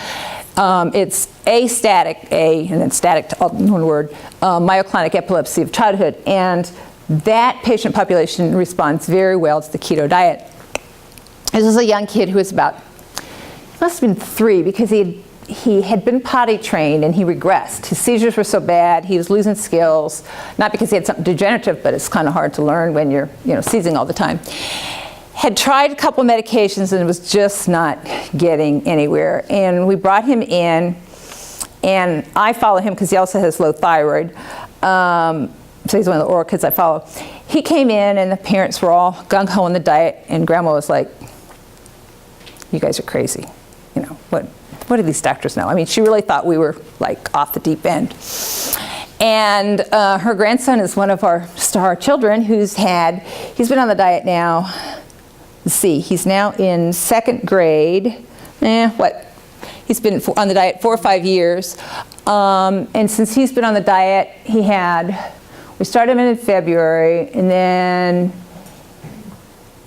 It's astatic, and then static, all one word, myoclonic epilepsy of childhood. And that patient population responds very well to the keto diet. This is a young kid who was must have been 3, because he had been potty trained and he regressed. His seizures were so bad, he was losing skills, not because he had something degenerative, but it's kind of hard to learn when you're seizing all the time. Had tried a couple of medications and was just not getting anywhere. And we brought him in, and I follow him because he also has low thyroid. So he's one of the oral kids I follow. He came in and the parents were all gung-ho on the diet, and Grandma was like, "You guys are crazy. What do these doctors know?" I mean, she really thought we were like off the deep end. And her grandson is one of our star children he's been on the diet now, let's see, he's now in 2nd grade. He's been on the diet 4 or 5 years. And since he's been on the diet, we started him in February, and then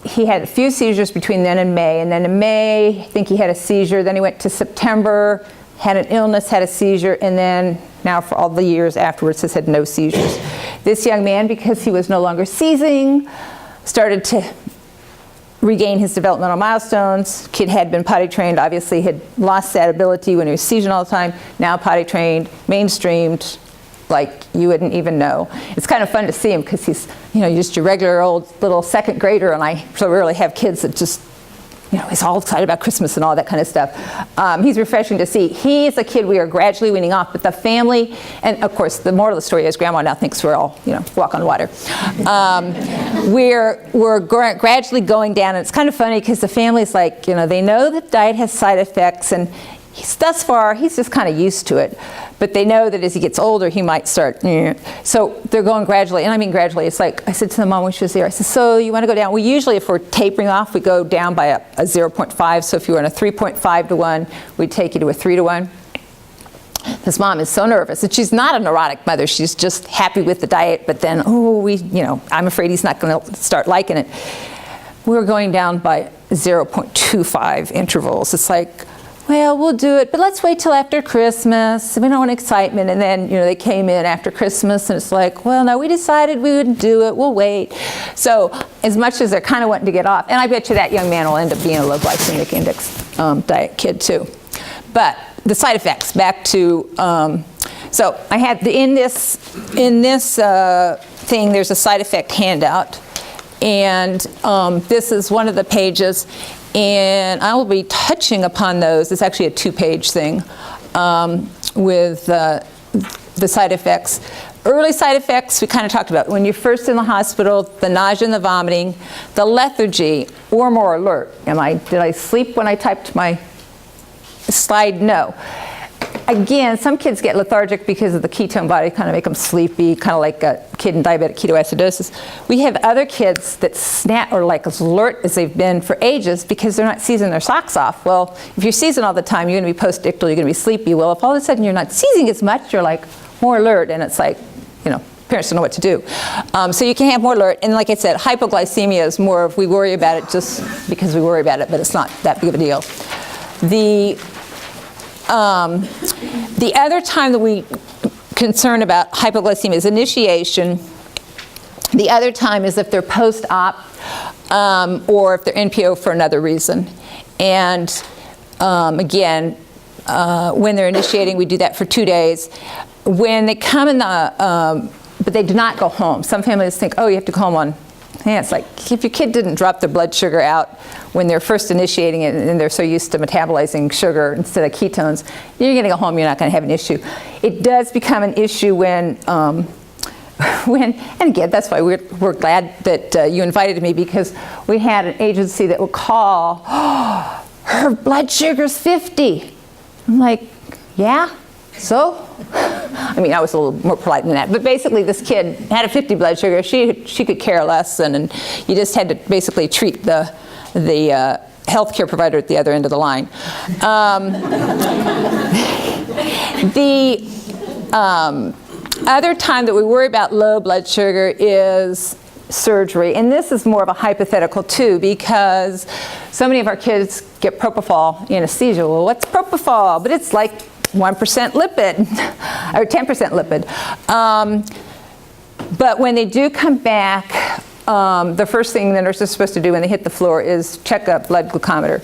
he had a few seizures between then and May. And then in May, I think he had a seizure. Then he went to September, had an illness, had a seizure, and then now for all the years afterwards has had no seizures. This young man, because he was no longer seizing, started to regain his developmental milestones. Kid had been potty trained, obviously had lost that ability when he was seizing all the time. Now potty trained, mainstreamed, like you wouldn't even know. It's kind of fun to see him because he's, just your regular old little 2nd grader, and I so rarely have kids that just, he's all excited about Christmas and all that kind of stuff. He's refreshing to see. He's a kid we are gradually weaning off, but the family, and of course the moral of the story is Grandma now thinks we're all, walk on water. We're gradually going down, and it's kind of funny because the family's like, they know that diet has side effects, and thus far, he's just kind of used to it. But they know that as he gets older, he might start. So they're going gradually. And I mean gradually. It's like, I said to the mom when she was there, I said, so you want to go down? We usually, if we're tapering off, we go down by a 0.5. So if you were in a 3.5 to 1, we'd take you to a 3 to 1. This mom is so nervous. And she's not a neurotic mother. She's just happy with the diet. But then, I'm afraid he's not going to start liking it. We're going down by 0.25 intervals. It's like, well, we'll do it, but let's wait till after Christmas. We don't want excitement. And then, they came in after Christmas, and it's like, well, no, we decided we wouldn't do it. We'll wait. So as much as they're kind of wanting to get off, and I bet you that young man will end up being a low glycemic index diet kid too. But the side effects, back to, so I had, in this thing, there's a side effect handout. And this is one of the pages. And I will be touching upon those. It's actually a 2-page thing with the side effects. Early side effects, we kind of talked about. When you're first in the hospital, the nausea and the vomiting, the lethargy, or more alert. Did I sleep when I typed my slide? No. Again, some kids get lethargic because of the ketone body, kind of make them sleepy, kind of like a kid in diabetic ketoacidosis. We have other kids that snap or like as alert as they've been for ages because they're not seizing their socks off. Well, if you're seizing all the time, you're going to be post-ictal, you're going to be sleepy. Well, if all of a sudden you're not seizing as much, you're like more alert, and it's like, parents don't know what to do. So you can have more alert, and like I said, hypoglycemia is more of we worry about it just because we worry about it, but it's not that big of a deal. The other time that we concern about hypoglycemia is initiation. The other time is if they're post-op or if they're NPO for another reason. And again, when they're initiating, we do that for 2 days. When they come in but they do not go home. Some families think, oh, you have to go home on, it's like if your kid didn't drop their blood sugar out when they're first initiating it and they're so used to metabolizing sugar instead of ketones, you're going to go home, you're not going to have an issue. It does become an issue when and again, that's why we're glad that you invited me, because we had an agency that would call, oh, her blood sugar's 50. I'm like, yeah, so? I mean, I was a little more polite than that, but basically this kid had a 50 blood sugar. She could care less, and you just had to basically treat the healthcare provider at the other end of the line. The other time that we worry about low blood sugar is surgery, and this is more of a hypothetical too, because so many of our kids get propofol anesthesia. Well, what's propofol? But it's like 1% lipid or 10% lipid. But when they do come back, the first thing the nurse is supposed to do when they hit the floor is check a blood glucometer.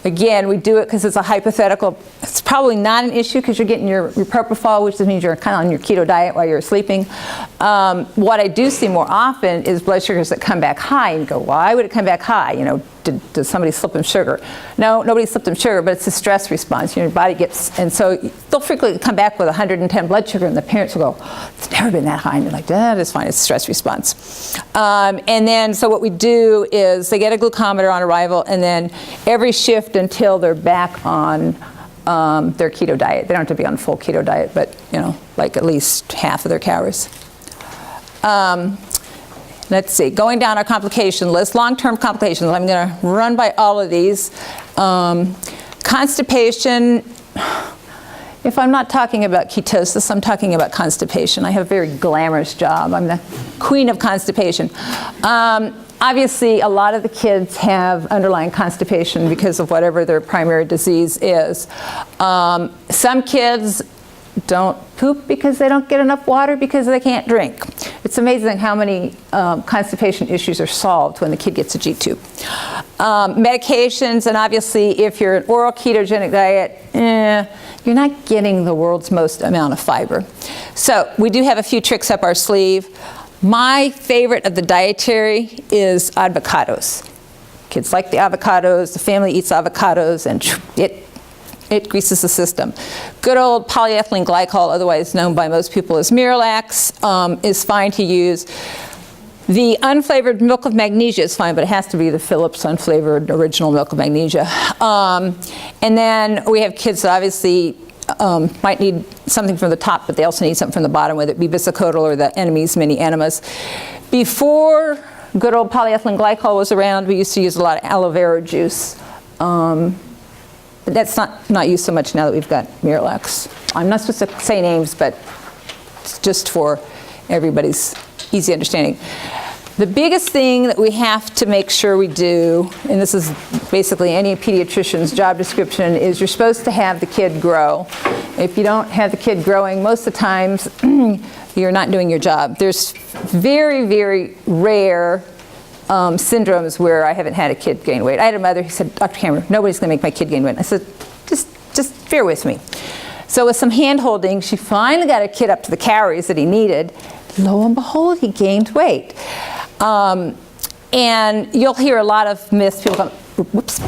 Again, we do it because it's a hypothetical. It's probably not an issue because you're getting your propofol, which means you're kind of on your keto diet while you're sleeping. What I do see more often is blood sugars that come back high, and you go, why would it come back high? Did somebody slip them sugar? No, nobody slipped them sugar, but it's a stress response. Your body gets, and so they'll frequently come back with 110 blood sugar, and the parents will go, it's never been that high, and you're like, that is fine, it's a stress response. And then, so what we do is they get a glucometer on arrival, and then every shift until they're back on their keto diet. They don't have to be on full keto diet, but like at least half of their calories. Let's see, going down our complication list, long-term complications. I'm going to run by all of these. Constipation, if I'm not talking about ketosis, I'm talking about constipation. I have a very glamorous job. I'm the queen of constipation. Obviously, a lot of the kids have underlying constipation because of whatever their primary disease is. Some kids don't poop because they don't get enough water because they can't drink. It's amazing how many constipation issues are solved when the kid gets a G-tube. Medications, and obviously if you're an oral ketogenic diet, you're not getting the world's most amount of fiber. So we do have a few tricks up our sleeve. My favorite of the dietary is avocados. Kids like the avocados, the family eats avocados, and it greases the system. Good old polyethylene glycol, otherwise known by most people as Miralax, is fine to use. The unflavored milk of magnesia is fine, but it has to be the Phillips unflavored original milk of magnesia. And then we have kids that obviously might need something from the top, but they also need something from the bottom, whether it be bisacodyl or the enemies, mini enemas. Before good old polyethylene glycol was around, we used to use a lot of aloe vera juice. But that's not used so much now that we've got Miralax. I'm not supposed to say names, but it's just for everybody's easy understanding. The biggest thing that we have to make sure we do, and this is basically any pediatrician's job description, is you're supposed to have the kid grow. If you don't have the kid growing, most of the times you're not doing your job. There's very, very rare syndromes where I haven't had a kid gain weight. I had a mother who said, Dr. Kammer, nobody's going to make my kid gain weight. I said, just bear with me. So with some hand-holding, she finally got her kid up to the calories that he needed. Lo and behold, he gained weight. And you'll hear a lot of myths. People go,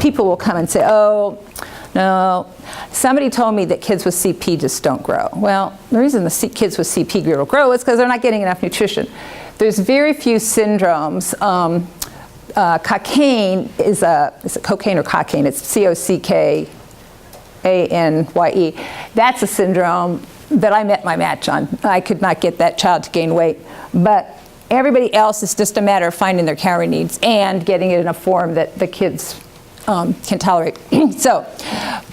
people will come and say, oh, no, somebody told me that kids with CP just don't grow. Well, the reason the kids with CP don't grow is because they're not getting enough nutrition. There's very few syndromes. Cocaine is it cocaine or cocaine? It's COCKANYE. That's a syndrome that I met my match on. I could not get that child to gain weight. But everybody else is just a matter of finding their calorie needs and getting it in a form that the kids can tolerate. So,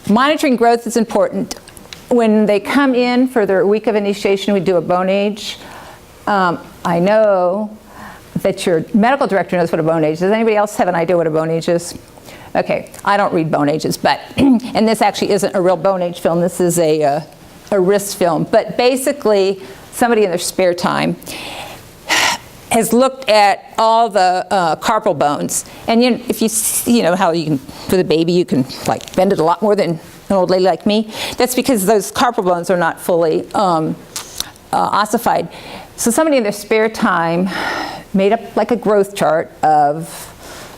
monitoring growth is important. When they come in for their week of initiation, we do a bone age. I know that your medical director knows what a bone age is. Does anybody else have an idea what a bone age is? Okay, I don't read bone ages, but, and this actually isn't a real bone age film, this is a wrist film. But basically, somebody in their spare time has looked at all the carpal bones. And if you know how you can, with a baby, you can like bend it a lot more than an old lady like me. That's because those carpal bones are not fully ossified. So somebody in their spare time made up like a growth chart of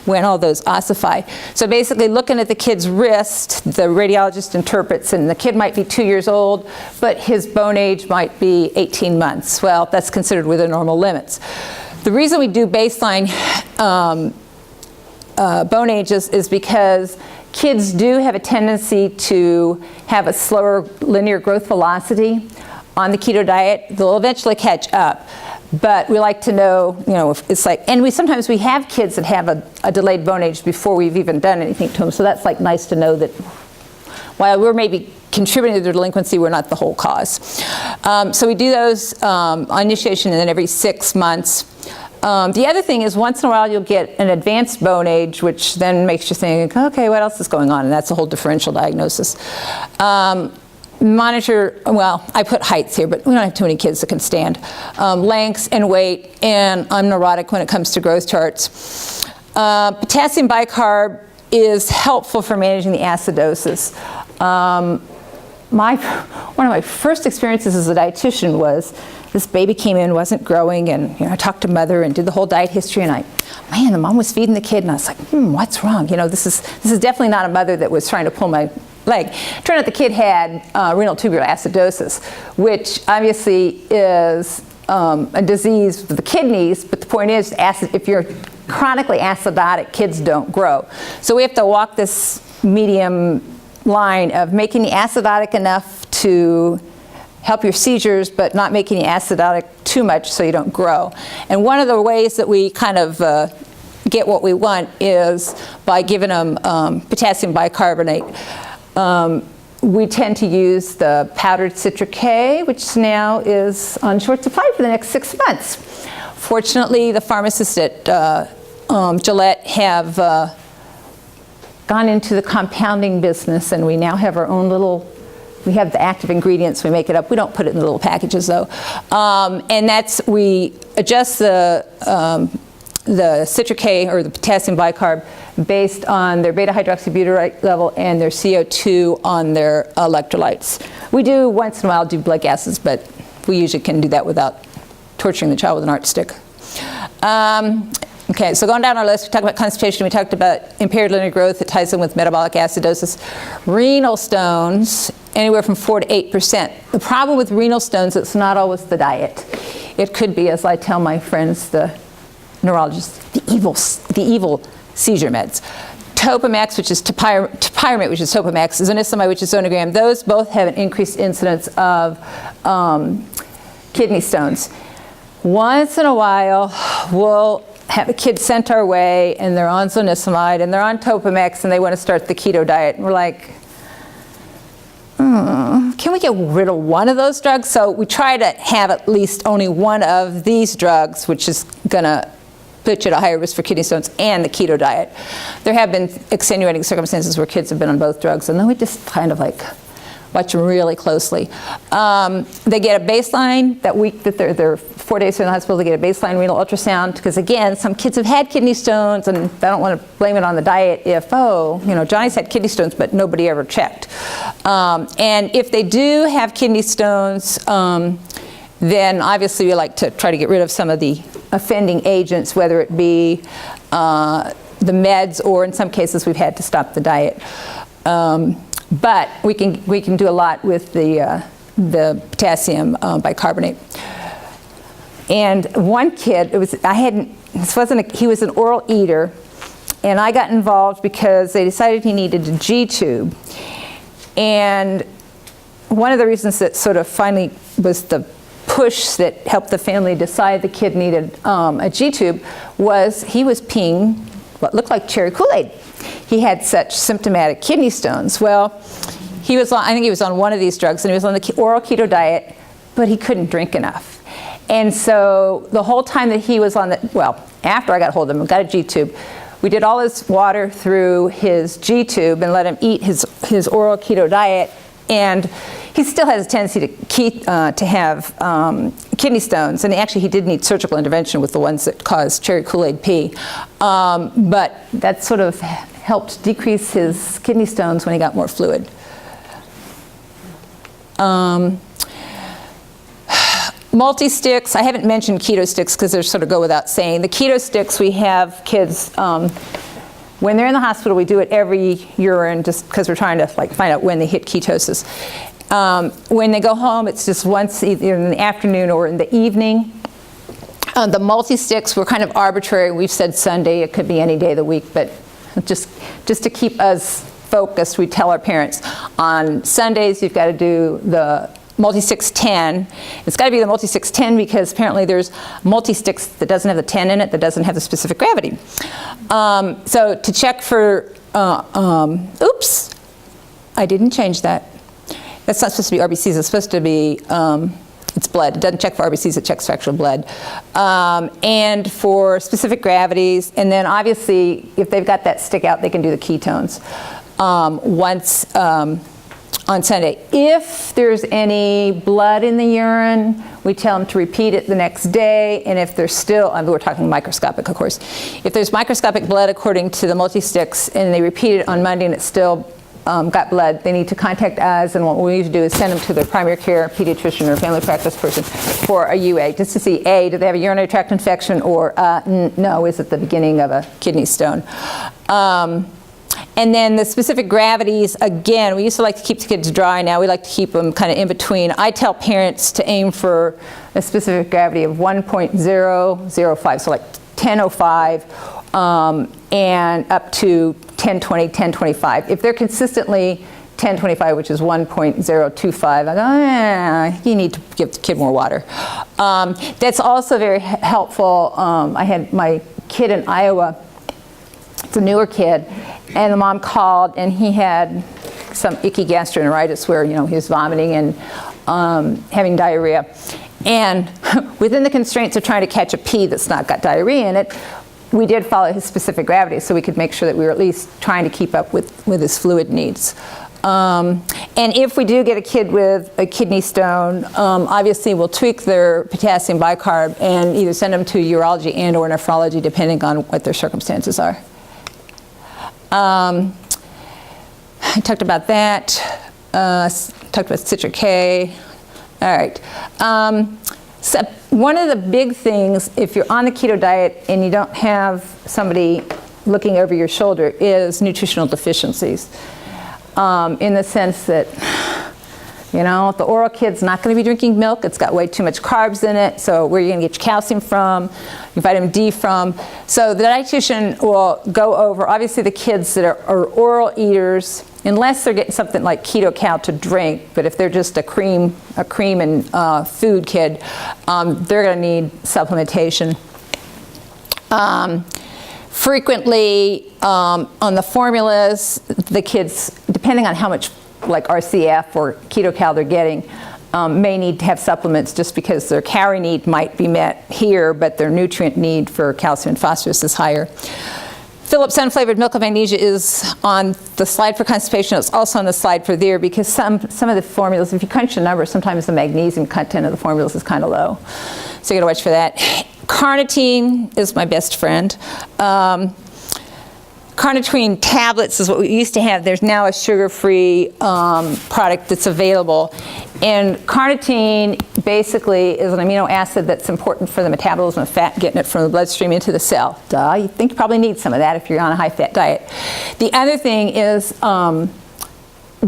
when all those ossify. So basically looking at the kid's wrist, the radiologist interprets, and the kid might be 2 years old, but his bone age might be 18 months. Well, that's considered within normal limits. The reason we do baseline bone ages is because kids do have a tendency to have a slower linear growth velocity on the keto diet. They'll eventually catch up. But we like to know, if it's like, and sometimes we have kids that have a delayed bone age before we've even done anything to them. So that's like nice to know that while we're maybe contributing to their delinquency, we're not the whole cause. So we do those on initiation and then every 6 months. The other thing is once in a while you'll get an advanced bone age, which then makes you think, okay, what else is going on? And that's a whole differential diagnosis. Monitor, well, I put heights here, but we don't have too many kids that can stand. Lengths and weight, and I'm neurotic when it comes to growth charts. Potassium bicarb is helpful for managing the acidosis. One of my first experiences as a dietitian was this baby came in, wasn't growing, and I talked to mother and did the whole diet history, and the mom was feeding the kid, and I was like, what's wrong? This is definitely not a mother that was trying to pull my leg. Turned out the kid had renal tubular acidosis, which obviously is a disease of the kidneys, but the point is, if you're chronically acidotic, kids don't grow. So we have to walk this medium line of making you acidotic enough to help your seizures, but not making you acidotic too much so you don't grow. And one of the ways that we kind of get what we want is by giving them potassium bicarbonate. We tend to use the powdered citric K, which now is on short supply for the next 6 months. Fortunately, the pharmacists at Gillette have gone into the compounding business, and we now have our own we have the active ingredients, we make it up. We don't put it in the little packages though. And we adjust the citric K or the potassium bicarb based on their beta-hydroxybutyrate level and their CO2 on their electrolytes. We do once in a while do blood gases, but we usually can do that without torturing the child with an art stick. Okay, so going down our list, we talked about constipation, we talked about impaired linear growth that ties in with metabolic acidosis. Renal stones, anywhere from 4 to 8%. The problem with renal stones, it's not always the diet. It could be, as I tell my friends, the neurologists, the evil seizure meds. Topamax, which is topiramate, which is Topamax, zonisamide, which is Zonogram, those both have an increased incidence of kidney stones. Once in a while, we'll have a kid sent our way, and they're on zonisamide, and they're on Topamax, and they want to start the keto diet. And we're like, can we get rid of one of those drugs? So we try to have at least only one of these drugs, which is going to put you at a higher risk for kidney stones, and the keto diet. There have been extenuating circumstances where kids have been on both drugs, and then we just kind of like watch them really closely. They get a baseline that week that they're 4 days in the hospital. They get a baseline renal ultrasound because, again, some kids have had kidney stones, and I don't want to blame it on the diet if, Johnny's had kidney stones, but nobody ever checked. And if they do have kidney stones, then obviously we like to try to get rid of some of the offending agents, whether it be the meds, or in some cases we've had to stop the diet. But we can do a lot with the potassium bicarbonate. And one kid, he was an oral eater, and I got involved because they decided he needed a G-tube. And one of the reasons that sort of finally was the push that helped the family decide the kid needed a G-tube was he was peeing what looked like cherry Kool-Aid. He had such symptomatic kidney stones. Well, I think he was on one of these drugs, and he was on the oral keto diet, but he couldn't drink enough. And so the whole time that he was on after I got hold of him and got a G-tube, we did all his water through his G-tube and let him eat his oral keto diet. And he still has a tendency to have kidney stones. And actually, he did need surgical intervention with the ones that cause cherry Kool-Aid pee. But that sort of helped decrease his kidney stones when he got more fluid. Multi-sticks, I haven't mentioned keto sticks because they sort of go without saying. The keto sticks, we have kids, when they're in the hospital, we do it every urine just because we're trying to find out when they hit ketosis. When they go home, it's just once either in the afternoon or in the evening. The multi-sticks were kind of arbitrary. We've said Sunday, it could be any day of the week, but just to keep us focused, we tell our parents on Sundays you've got to do the multi-sticks 10. It's got to be the multi-sticks 10 because apparently there's multi-sticks that doesn't have the 10 in it, that doesn't have the specific gravity. So to check for, oops, I didn't change that. That's not supposed to be RBCs, it's supposed to be, it's blood. It doesn't check for RBCs, it checks for actual blood. And for specific gravities, and then obviously if they've got that stick out, they can do the ketones once on Sunday. If there's any blood in the urine, we tell them to repeat it the next day. And if there's still, we're talking microscopic, of course. If there's microscopic blood according to the multi-sticks and they repeat it on Monday and it's still got blood, they need to contact us. And what we need to do is send them to their primary care pediatrician or family practice person for a UA, just to see, A, do they have a urinary tract infection, or no, is it the beginning of a kidney stone? And then the specific gravities, again, we used to like to keep the kids dry. Now we like to keep them kind of in between. I tell parents to aim for a specific gravity of 1.005, so like 1005, and up to 1020, 1025. If they're consistently 1025, which is 1.025, I go, you need to give the kid more water. That's also very helpful. I had my kid in Iowa. It's a newer kid, and the mom called, and he had some icky gastroenteritis where, he was vomiting and having diarrhea. And within the constraints of trying to catch a pea that's not got diarrhea in it, we did follow his specific gravity so we could make sure that we were at least trying to keep up with his fluid needs. And if we do get a kid with a kidney stone, obviously we'll tweak their potassium bicarb and either send them to urology and or nephrology depending on what their circumstances are. I talked about that, talked about citric K. All right. So one of the big things, if you're on the keto diet and you don't have somebody looking over your shoulder, is nutritional deficiencies. In the sense that, the oral kid's not going to be drinking milk. It's got way too much carbs in it. So where are you going to get your calcium from, your vitamin D from? So the dietitian will go over, obviously the kids that are oral eaters, unless they're getting something like Keto Cow to drink, but if they're just a cream and food kid, they're going to need supplementation. Frequently, on the formulas, the kids, depending on how much like RCF or Keto Cal they're getting, may need to have supplements just because their calorie need might be met here, but their nutrient need for calcium and phosphorus is higher. Phillips unflavored milk of magnesia is on the slide for constipation. It's also on the slide for there because some of the formulas, if you crunch the numbers, sometimes the magnesium content of the formulas is kind of low. So you gotta watch for that. Carnitine is my best friend. carnitine tablets is what we used to have. There's now a sugar-free product that's available. And carnitine basically is an amino acid that's important for the metabolism of fat, getting it from the bloodstream into the cell. Duh, you think you probably need some of that if you're on a high-fat diet. The other thing is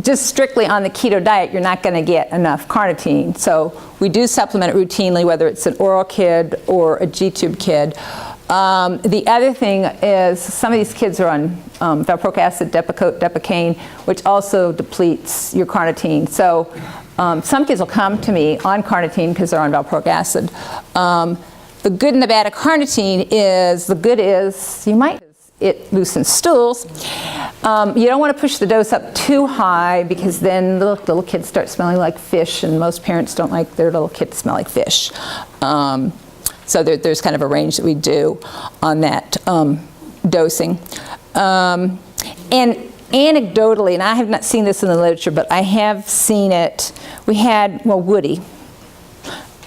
just strictly on the keto diet, you're not going to get enough carnitine. So we do supplement it routinely, whether it's an oral kid or a G-tube kid. The other thing is some of these kids are on valproic acid, Depakote, Depakane, which also depletes your carnitine. So some kids will come to me on carnitine because they're on valproic acid. The good and the bad of carnitine is, the good is it loosens stools. You don't want to push the dose up too high because then the little kids start smelling like fish, and most parents don't like their little kids to smell like fish. So there's kind of a range that we do on that dosing. And anecdotally, and I have not seen this in the literature, but I have seen it. We had, Woody.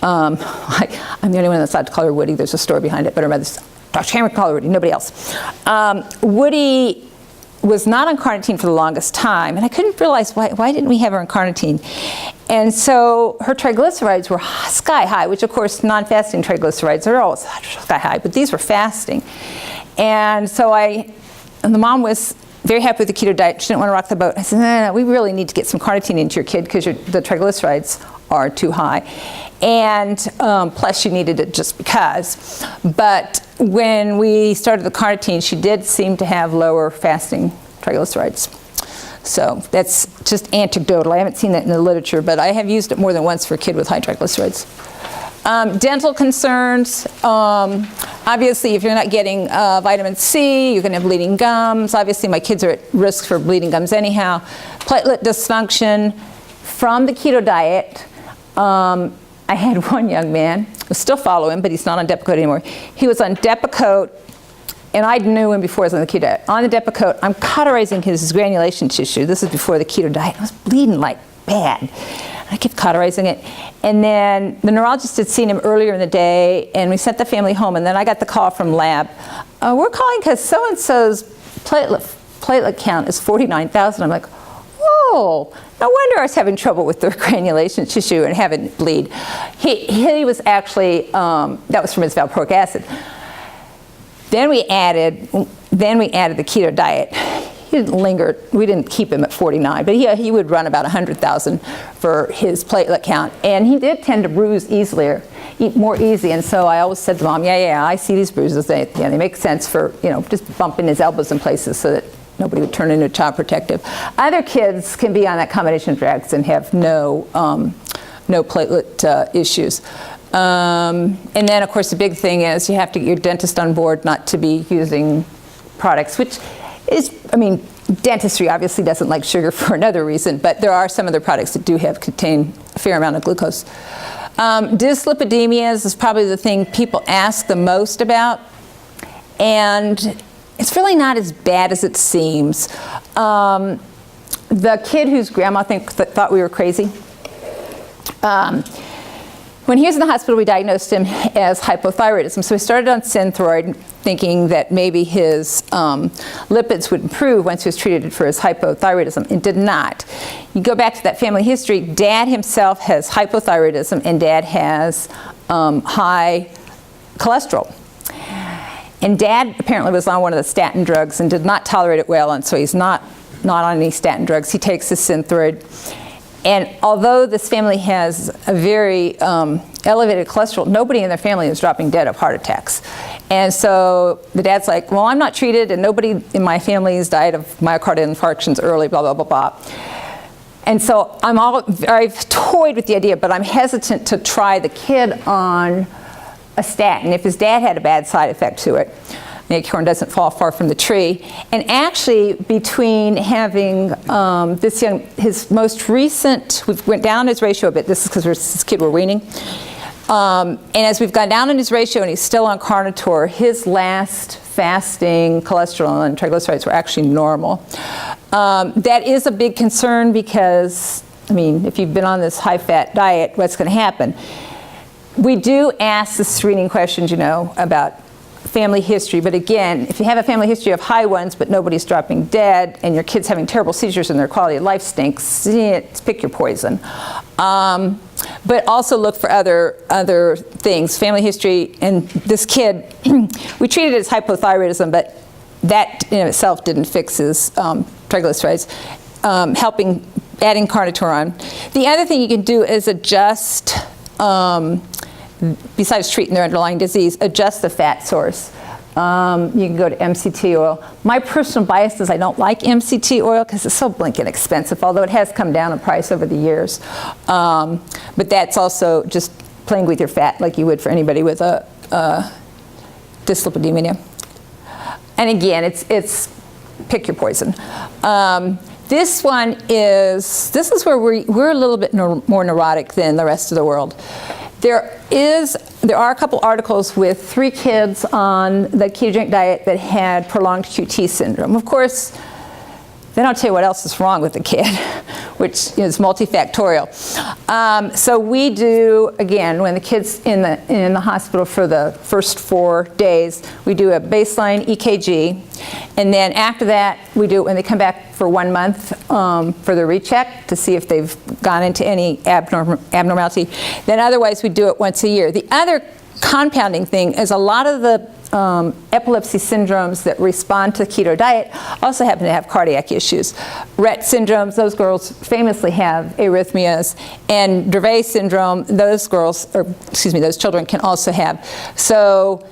I'm the only one that's allowed to call her Woody. There's a story behind it, but her mother's Dr. Kammer called her Woody, nobody else. Woody was not on carnitine for the longest time, and I couldn't realize why didn't we have her on carnitine. And so her triglycerides were sky high, which of course non-fasting triglycerides are always sky high, but these were fasting. And so the mom was very happy with the keto diet. She didn't want to rock the boat. I said, no, we really need to get some carnitine into your kid because the triglycerides are too high. And plus she needed it just because. But when we started the carnitine, she did seem to have lower fasting triglycerides. So that's just anecdotal. I haven't seen that in the literature, but I have used it more than once for a kid with high triglycerides. Dental concerns. Obviously, if you're not getting vitamin C, you're going to have bleeding gums. Obviously, my kids are at risk for bleeding gums anyhow. Platelet dysfunction from the keto diet. I had one young man, I still follow him, but he's not on Depakote anymore. He was on Depakote, and I knew him before he was on the keto diet. On the Depakote, I'm cauterizing his granulation tissue. This is before the keto diet. I was bleeding like bad. I kept cauterizing it. And then the neurologist had seen him earlier in the day, and we sent the family home, and then I got the call from lab. We're calling because so-and-so's platelet count is 49,000. I'm like, oh, no wonder I was having trouble with the granulation tissue and having it bleed. He was actually, that was from his valproic acid. Then we added the keto diet. He didn't linger, we didn't keep him at 49, but he would run about 100,000 for his platelet count. And he did tend to bruise more easy. And so I always said to Mom, yeah, I see these bruises. They make sense for, just bumping his elbows in places so that nobody would turn into Child Protective. Other kids can be on that combination of drugs and have no platelet issues. And then, of course, the big thing is you have to get your dentist on board not to be using products, which is, dentistry obviously doesn't like sugar for another reason, but there are some other products that do contain a fair amount of glucose. Dyslipidemias is probably the thing people ask the most about, and it's really not as bad as it seems. The kid whose grandma thought we were crazy, when he was in the hospital, we diagnosed him as hypothyroidism. So we started on Synthroid, thinking that maybe his lipids would improve once he was treated for his hypothyroidism. It did not. You go back to that family history, Dad himself has hypothyroidism, and Dad has high cholesterol. And Dad apparently was on one of the statin drugs and did not tolerate it well, and so he's not on any statin drugs. He takes his Synthroid. And although this family has a very elevated cholesterol, nobody in their family is dropping dead of heart attacks. And so the dad's like, well, I'm not treated, and nobody in my family has died of myocardial infarctions early, blah, blah, blah, blah. And so I've toyed with the idea, but I'm hesitant to try the kid on a statin if his dad had a bad side effect to it. The acorn doesn't fall far from the tree. And actually, between having his most recent, we went down his ratio a bit. This is because this kid we're weaning. And as we've gone down in his ratio and he's still on Carnitor, his last fasting cholesterol and triglycerides were actually normal. That is a big concern because, if you've been on this high-fat diet, what's going to happen? We do ask the screening questions, about family history, but again, if you have a family history of high ones but nobody's dropping dead and your kid's having terrible seizures and their quality of life stinks, pick your poison. But also look for other things. Family history, and this kid, we treated it as hypothyroidism, but that in itself didn't fix his triglycerides. Adding carnitine. The other thing you can do is adjust, besides treating their underlying disease, adjust the fat source. You can go to MCT oil. My personal bias is I don't like MCT oil because it's so blinking expensive, although it has come down in price over the years. But that's also just playing with your fat like you would for anybody with a dyslipidemia. And again, it's pick your poison. This is where we're a little bit more neurotic than the rest of the world. There are a couple articles with 3 kids on the ketogenic diet that had prolonged QT syndrome. Of course, they don't tell you what else is wrong with the kid, which is multifactorial. So we do, again, when the kid's in the hospital for the first 4 days, we do a baseline EKG, and then after that, we do it when they come back for 1 month for the recheck to see if they've gone into any abnormality. Then otherwise, we do it once a year. The other compounding thing is a lot of the epilepsy syndromes that respond to the keto diet also happen to have cardiac issues. Rett syndromes, those girls famously have arrhythmias, and Dravet syndrome, those children can also have. So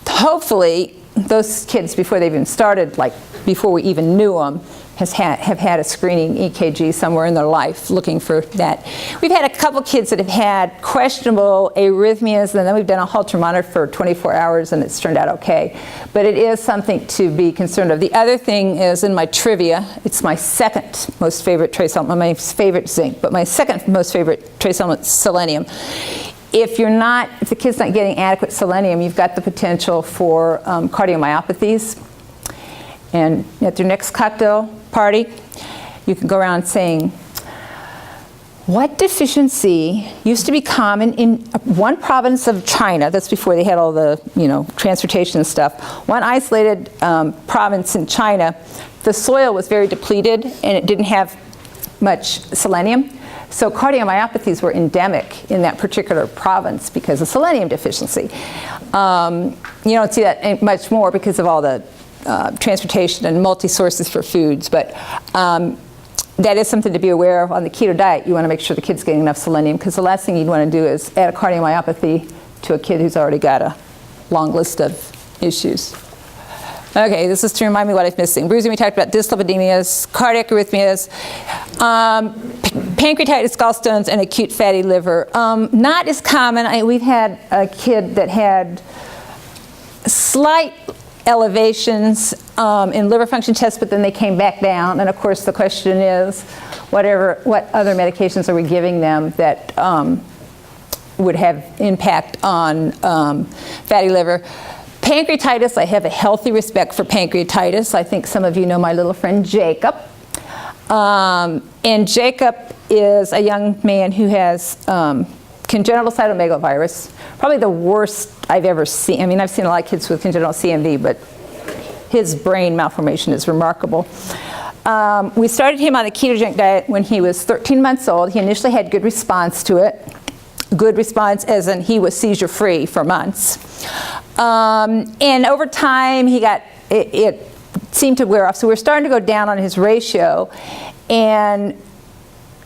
hopefully those kids, before they even started, like before we even knew them, have had a screening EKG somewhere in their life looking for that. We've had a couple kids that have had questionable arrhythmias, and then we've done a Holter monitor for 24 hours and it's turned out okay. But it is something to be concerned of. The other thing is in my trivia, it's my second most favorite trace element, my favorite zinc, but my second most favorite trace element, selenium. If the kid's not getting adequate selenium, you've got the potential for cardiomyopathies. And at your next cocktail party, you can go around saying, what deficiency used to be common in one province of China, that's before they had all the transportation and stuff, one isolated province in China, the soil was very depleted and it didn't have much selenium. So cardiomyopathies were endemic in that particular province because of selenium deficiency. You don't see that much more because of all the transportation and multi-sources for foods, but that is something to be aware of on the keto diet. You want to make sure the kid's getting enough selenium, because the last thing you'd want to do is add a cardiomyopathy to a kid who's already got a long list of issues. Okay, this is to remind me what I'm missing. Bruising, we talked about dyslipidemias, cardiac arrhythmias, pancreatitis, gallstones, and acute fatty liver. Not as common. We've had a kid that had slight elevations in liver function tests, but then they came back down. And of course, the question is, what other medications are we giving them that would have impact on fatty liver? Pancreatitis, I have a healthy respect for pancreatitis. I think some of you know my little friend Jacob. And Jacob is a young man who has congenital cytomegalovirus, probably the worst I've ever seen. I mean, I've seen a lot of kids with congenital CMV, but his brain malformation is remarkable. We started him on the ketogenic diet when he was 13 months old. He initially had good response to it. Good response as in he was seizure-free for months. And over time, it seemed to wear off. So we're starting to go down on his ratio. And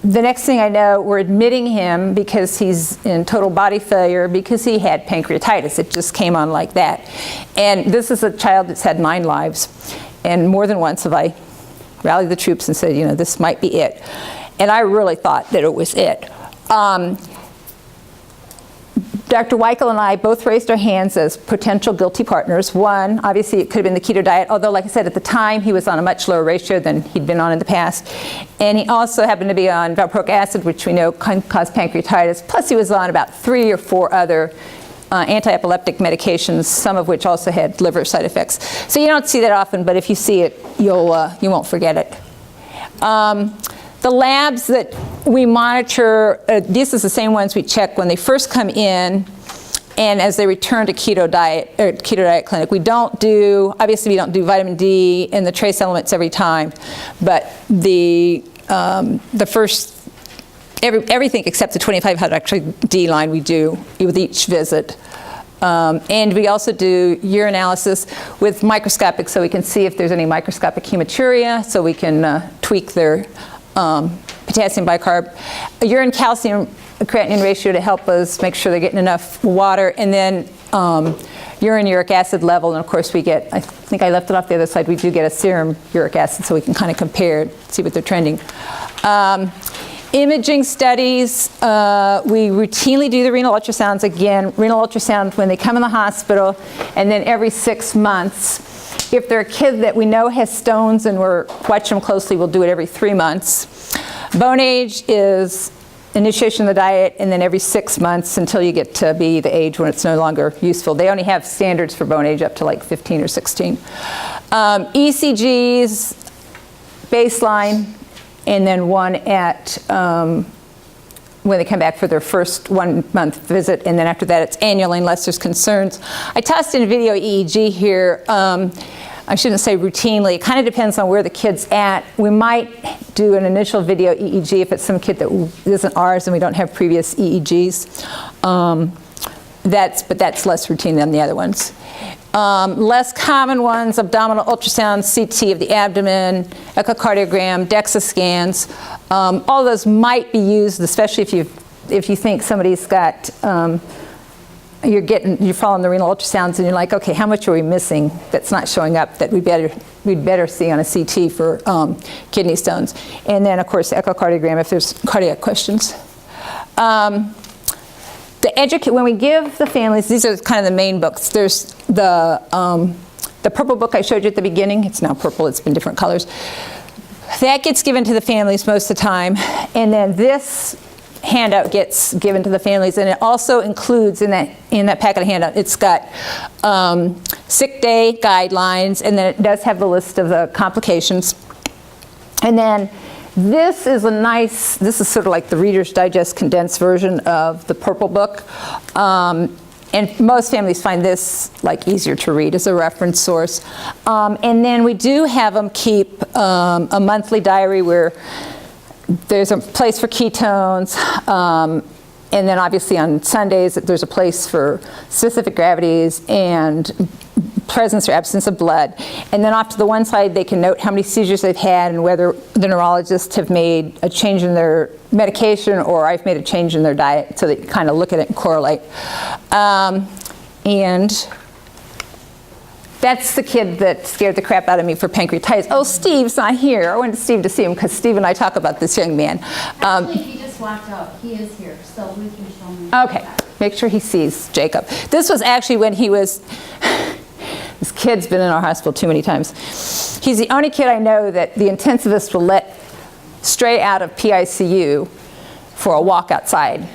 the next thing I know, we're admitting him because he's in total body failure because he had pancreatitis. It just came on like that. And this is a child that's had 9 lives. And more than once have I rallied the troops and said, this might be it. And I really thought that it was it. Dr. Weichel and I both raised our hands as potential guilty partners. One, obviously it could have been the keto diet, although like I said, at the time he was on a much lower ratio than he'd been on in the past. And he also happened to be on valproic acid, which we know can cause pancreatitis. Plus he was on about 3 or 4 other anti-epileptic medications, some of which also had liver side effects. So you don't see that often, but if you see it, you won't forget it. The labs that we monitor, these are the same ones we check when they first come in, and as they return to keto diet clinic. We don't do vitamin D and the trace elements every time, but the first, everything except the 25 hydroxy D line we do with each visit. And we also do urine analysis with microscopic, so we can see if there's any microscopic hematuria, so we can tweak their potassium bicarb. A urine calcium creatinine ratio to help us make sure they're getting enough water, and then urine uric acid level, and of course we get, I think I left it off the other side, we do get a serum uric acid, so we can kind of compare, see what they're trending. Imaging studies, we routinely do the renal ultrasounds again. Renal ultrasound when they come in the hospital, and then every 6 months. If they're a kid that we know has stones and we're watching them closely, we'll do it every 3 months. Bone age is initiation of the diet, and then every 6 months until you get to be the age when it's no longer useful. They only have standards for bone age up to like 15 or 16. ECGs, baseline, and then one at when they come back for their first 1 month visit, and then after that it's annually unless there's concerns. I tossed in a video EEG here. I shouldn't say routinely. It kind of depends on where the kid's at. We might do an initial video EEG if it's some kid that isn't ours and we don't have previous EEGs. But that's less routine than the other ones. Less common ones, abdominal ultrasound, CT of the abdomen, echocardiogram, DEXA scans. All those might be used, especially if you think somebody's got, you're following the renal ultrasounds and you're like, okay, how much are we missing that's not showing up that we'd better see on a CT for kidney stones. And then of course echocardiogram if there's cardiac questions. When we give the families, these are kind of the main books. There's the purple book I showed you at the beginning. It's now purple, it's been different colors. That gets given to the families most of the time. And then this handout gets given to the families, and it also includes in that packet of handout, it's got sick day guidelines, and then it does have the list of the complications. And then this is sort of like the Reader's Digest condensed version of the purple book. And most families find this like easier to read as a reference source. And then we do have them keep a monthly diary where there's a place for ketones, and then obviously on Sundays there's a place for specific gravities and presence or absence of blood. And then off to the one side they can note how many seizures they've had and whether the neurologists have made a change in their medication or I've made a change in their diet, so that you kind of look at it and correlate. And that's the kid that scared the crap out of me for pancreatitis. Oh, Steve's not here. I wanted Steve to see him because Steve and I talk about this young man. Actually, he just walked out. He is here, so we can show him. Okay, make sure he sees Jacob. This was actually when he was, this kid's been in our hospital too many times. He's the only kid I know that the intensivist will let straight out of PICU for a walk outside.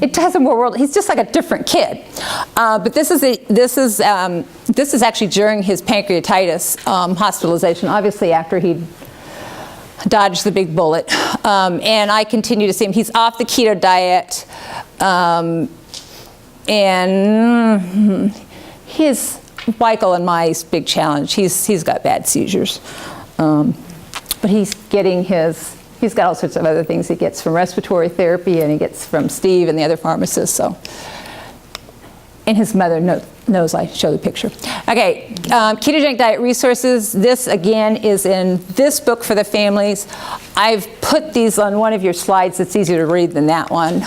It does him more world. He's just like a different kid. But this is actually during his pancreatitis hospitalization, obviously after he'd dodged the big bullet. And I continue to see him. He's off the keto diet. And his Michael and my big challenge. He's got bad seizures. But he's got all sorts of other things he gets from respiratory therapy, and he gets from Steve and the other pharmacists. So, and his mother knows I show the picture. Okay, ketogenic diet resources. This again is in this book for the families. I've put these on one of your slides. It's easier to read than that one.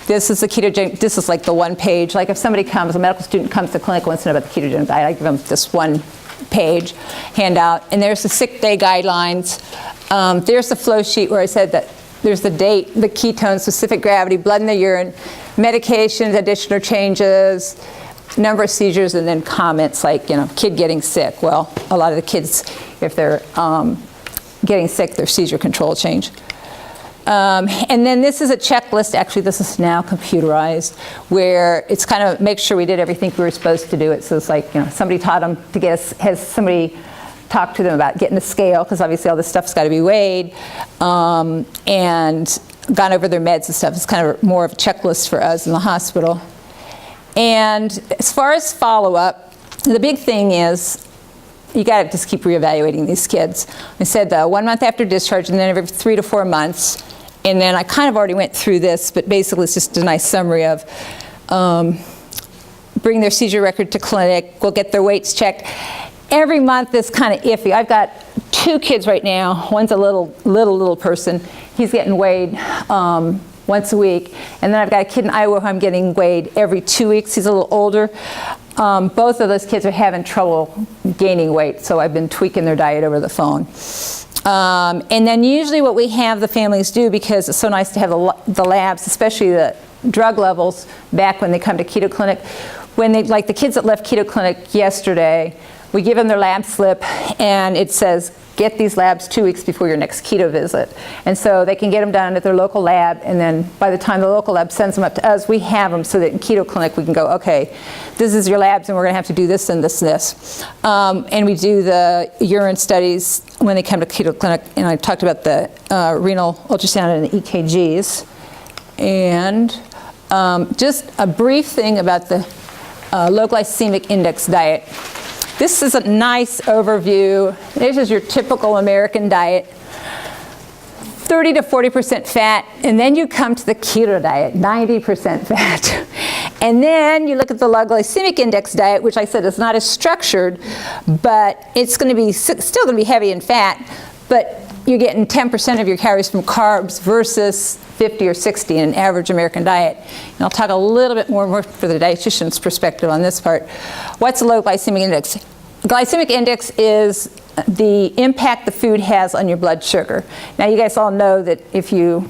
This is the ketogenic. This is like the one page. Like if somebody comes, a medical student comes to the clinic, wants to know about the ketogenic diet, I give them this one page handout, and there's the sick day guidelines. There's the flow sheet where I said that there's the date, the ketones, specific gravity, blood in the urine, medications, addition or changes, number of seizures, and then comments like, kid getting sick. Well, a lot of the kids, if they're getting sick, their seizure control change. And then this is a checklist. Actually, this is now computerized, where it's kind of make sure we did everything we were supposed to do. It so it's like, somebody taught them to get us, has somebody talked to them about getting a scale, because obviously all this stuff's got to be weighed, and gone over their meds and stuff. It's kind of more of a checklist for us in the hospital. And as far as follow-up, the big thing is you got to just keep reevaluating these kids. I said 1 month after discharge, and then every 3 to 4 months. And then I kind of already went through this, but basically it's just a nice summary of bring their seizure record to clinic, we'll get their weights checked. Every month is kind of iffy. I've got 2 kids right now. One's a little person. He's getting weighed once a week. And then I've got a kid in Iowa who I'm getting weighed every 2 weeks. He's a little older. Both of those kids are having trouble gaining weight, so I've been tweaking their diet over the phone. And then usually what we have the families do, because it's so nice to have the labs, especially the drug levels, back when they come to Keto Clinic. When they, like the kids that left Keto Clinic yesterday, we give them their lab slip, and it says, get these labs 2 weeks before your next keto visit. And so they can get them done at their local lab, and then by the time the local lab sends them up to us, we have them so that in Keto Clinic we can go, okay, this is your labs, and we're going to have to do this and this and this. And we do the urine studies when they come to Keto Clinic, and I talked about the renal ultrasound and the EKGs. And just a brief thing about the low glycemic index diet. This is a nice overview. This is your typical American diet. 30 to 40% fat, and then you come to the keto diet, 90% fat. And then you look at the low glycemic index diet, which I said is not as structured, but it's going to be still going to be heavy in fat, but you're getting 10% of your calories from carbs versus 50 or 60 in an average American diet. And I'll talk a little bit more for the dietitian's perspective on this part. What's the low glycemic index? Glycemic index is the impact the food has on your blood sugar. Now you guys all know that if you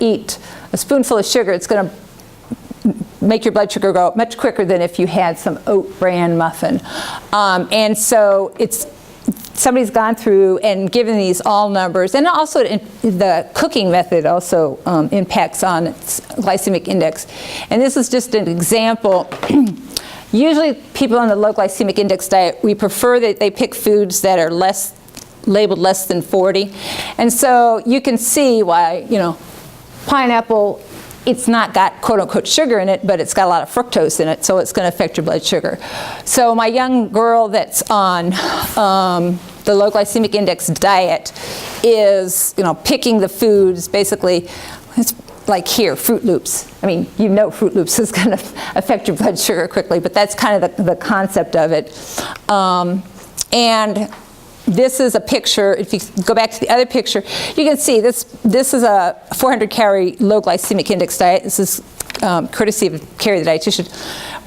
eat a spoonful of sugar, it's going to make your blood sugar go up much quicker than if you had some oat bran muffin. And so somebody's gone through and given these all numbers, and also the cooking method also impacts on its glycemic index. And this is just an example. Usually people on the low glycemic index diet, we prefer that they pick foods that are labeled less than 40. And so you can see why, pineapple, it's not got quote-unquote sugar in it, but it's got a lot of fructose in it, so it's going to affect your blood sugar. So my young girl that's on the low glycemic index diet is, picking the foods, basically, it's like here, Fruit Loops. I mean, Fruit Loops is going to affect your blood sugar quickly, but that's kind of the concept of it. And this is a picture. If you go back to the other picture, you can see this is a 400-calorie low glycemic index diet. This is courtesy of Carrie, the dietitian,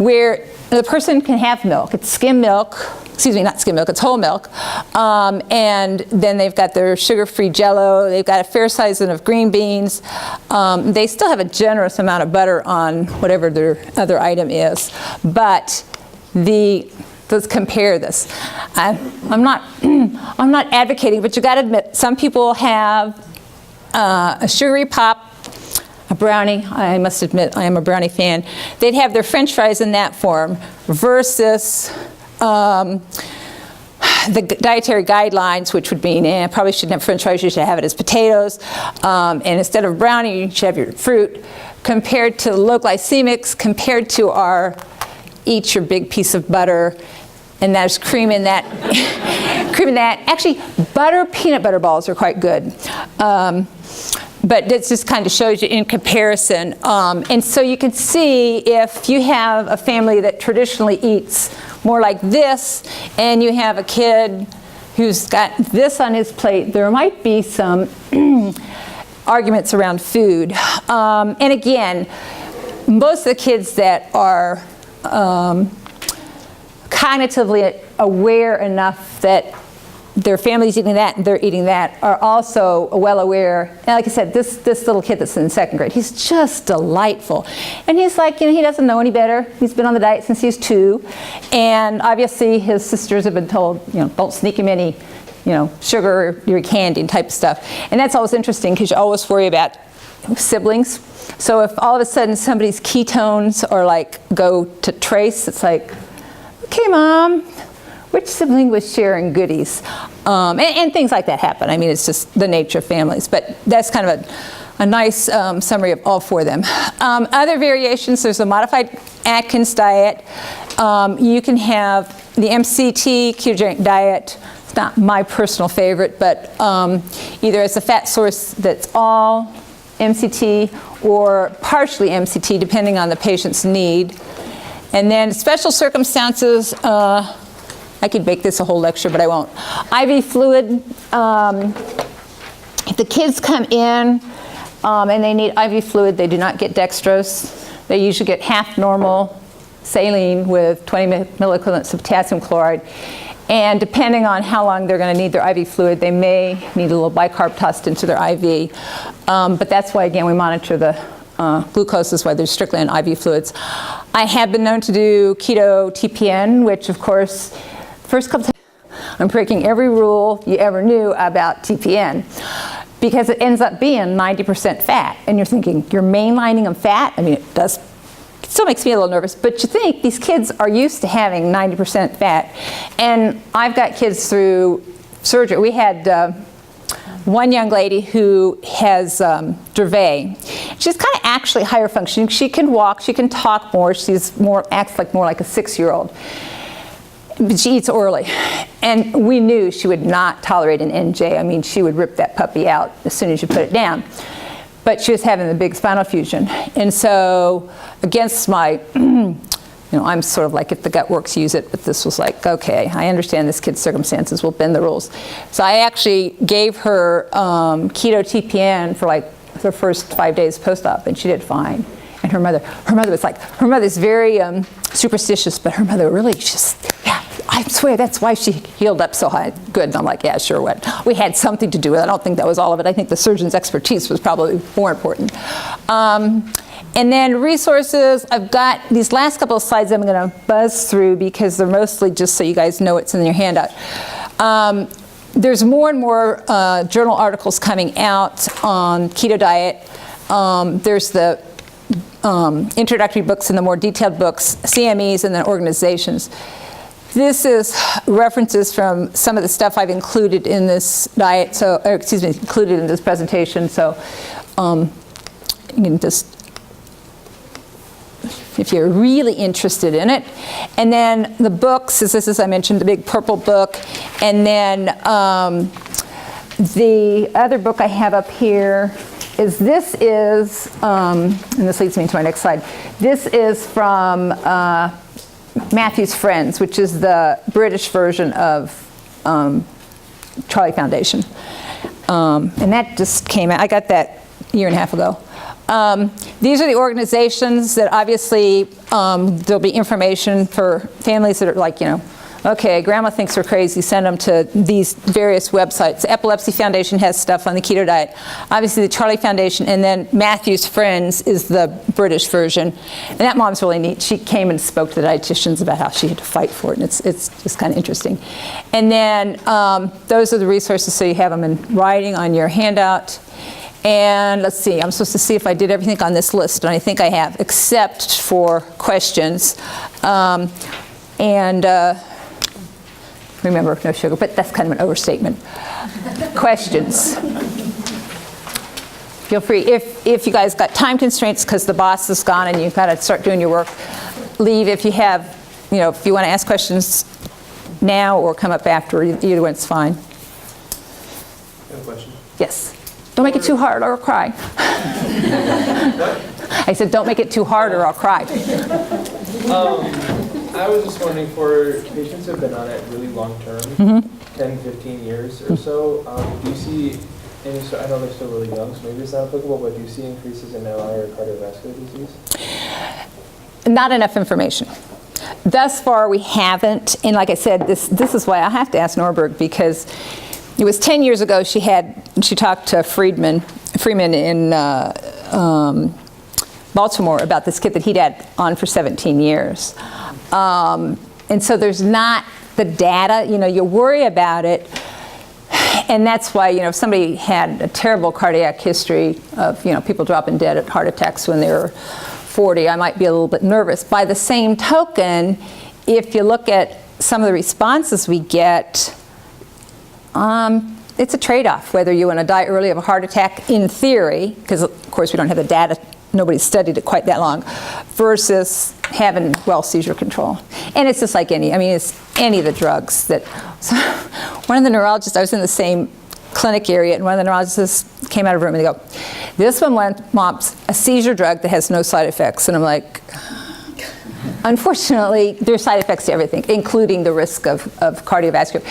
where the person can have milk. It's skim milk. Excuse me, not skim milk, it's whole milk. And then they've got their sugar-free Jell-O. They've got a fair size of green beans. They still have a generous amount of butter on whatever their other item is. But let's compare this. I'm not advocating, but you got to admit, some people have a sugary pop, a brownie. I must admit, I am a brownie fan. They'd have their French fries in that form versus the dietary guidelines, which would mean, probably shouldn't have French fries, you should have it as potatoes. And instead of brownie, you should have your fruit. Compared to low glycemics, compared to our eat your big piece of butter, and there's cream in that. Cream in that. Actually, peanut butter balls are quite good. But this just kind of shows you in comparison. And so you can see if you have a family that traditionally eats more like this, and you have a kid who's got this on his plate, there might be some arguments around food. And again, most of the kids that are cognitively aware enough that their family's eating that and they're eating that are also well aware. And like I said, this little kid that's in 2nd grade, he's just delightful. And he's like, he doesn't know any better. He's been on the diet since he's 2. And obviously his sisters have been told, don't sneak him any, sugar or candy and type of stuff. And that's always interesting because you always worry about siblings. So if all of a sudden somebody's ketones or go to trace, it's like, okay, Mom, which sibling was sharing goodies? And things like that happen. I mean, it's just the nature of families. But that's kind of a nice summary of all 4 of them. Other variations, there's a modified Atkins diet. You can have the MCT ketogenic diet. It's not my personal favorite, but either as a fat source that's all MCT or partially MCT, depending on the patient's need. And then special circumstances, I could make this a whole lecture, but I won't. IV fluid, if the kids come in and they need IV fluid, they do not get dextrose. They usually get half normal saline with 20 milliequivalents of potassium chloride. And depending on how long they're going to need their IV fluid, they may need a little bicarb tossed into their IV. But that's why, again, we monitor the glucose is why they're strictly on IV fluids. I have been known to do keto TPN, which, of course, first couple times I'm breaking every rule you ever knew about TPN because it ends up being 90% fat. And you're thinking, you're mainlining them fat? I mean, it still makes me a little nervous, but you think these kids are used to having 90% fat. And I've got kids through surgery. We had one young lady who has Dravet. She's kind of actually higher functioning. She can walk, she can talk more. Acts more like a 6-year-old. But she eats orally. And we knew she would not tolerate an NJ. I mean, she would rip that puppy out as soon as you put it down. But she was having the big spinal fusion. And so against my, I'm sort of like, if the gut works, use it. But this was like, okay, I understand this kid's circumstances. We'll bend the rules. So I actually gave her keto TPN for like the first 5 days post-op, and she did fine. And her mother's very superstitious, but her mother really just, yeah, I swear that's why she healed up so high. Good. And I'm like, yeah, sure, what? We had something to do with it. I don't think that was all of it. I think the surgeon's expertise was probably more important. And then resources, I've got these last couple of slides I'm going to buzz through because they're mostly just so you guys know what's in your handout. There's more and more journal articles coming out on keto diet. There's the introductory books and the more detailed books, CMEs, and then organizations. This is references from some of the stuff I've included in this diet, included in this presentation. So you can just, if you're really interested in it. And then the books, this is, I mentioned, the big purple book. And then the other book I have up here and this leads me to my next slide. This is from Matthew's Friends, which is the British version of Charlie Foundation. And that just came out. I got that a year and a half ago. These are the organizations that obviously there'll be information for families that are like, okay, grandma thinks we're crazy, send them to these various websites. The Epilepsy Foundation has stuff on the keto diet. Obviously the Charlie Foundation, and then Matthew's Friends is the British version. And that mom's really neat. She came and spoke to the dietitians about how she had to fight for it, and it's just kind of interesting. And then those are the resources, so you have them in writing on your handout. And let's see, I'm supposed to see if I did everything on this list, and I think I have, except for questions. Remember, no sugar, but that's kind of an overstatement. Questions? Feel free. If you guys got time constraints because the boss is gone and you've got to start doing your work, leave. If you have, if you want to ask questions now or come up after, either one's fine. I have a question. Yes. Don't make it too hard or I'll cry. I said, don't make it too hard or I'll cry. I was just wondering, for patients who have been on it really long term, 10, 15 years or so, do you see any, I know they're still really young, so maybe it's not applicable, but do you see increases in LI or cardiovascular disease? Not enough information. Thus far, we haven't, and like I said, this is why I have to ask Norberg, because it was 10 years ago she talked to Freeman in Baltimore about this kid that he'd had on for 17 years. And so there's not the data, you worry about it. And that's why, if somebody had a terrible cardiac history of, people dropping dead of heart attacks when they were 40, I might be a little bit nervous. By the same token, if you look at some of the responses we get, it's a trade-off, whether you want to die early of a heart attack, in theory, because of course we don't have the data, nobody's studied it quite that long, versus having well seizure control. And it's just like it's any of the drugs that, so one of the neurologists, I was in the same clinic area, and one of the neurologists came out of a room and they go, this one wants a seizure drug that has no side effects. And I'm like, unfortunately, there's side effects to everything, including the risk of cardiovascular.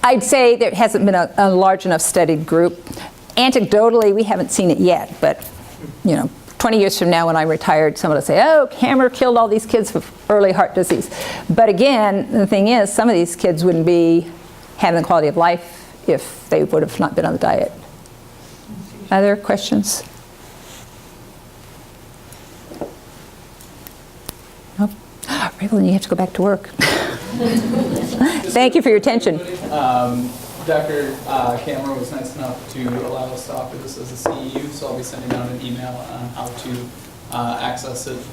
I'd say there hasn't been a large enough studied group. Anecdotally, we haven't seen it yet, but 20 years from now when I'm retired, someone will say, oh, Kammer killed all these kids with early heart disease. But again, the thing is, some of these kids wouldn't be having the quality of life if they would have not been on the diet. Other questions? Nope. Raylan, you have to go back to work. Thank you for your attention. Dr. Kammer was nice enough to allow us to offer this as a CEU, so I'll be sending out an email on how to access it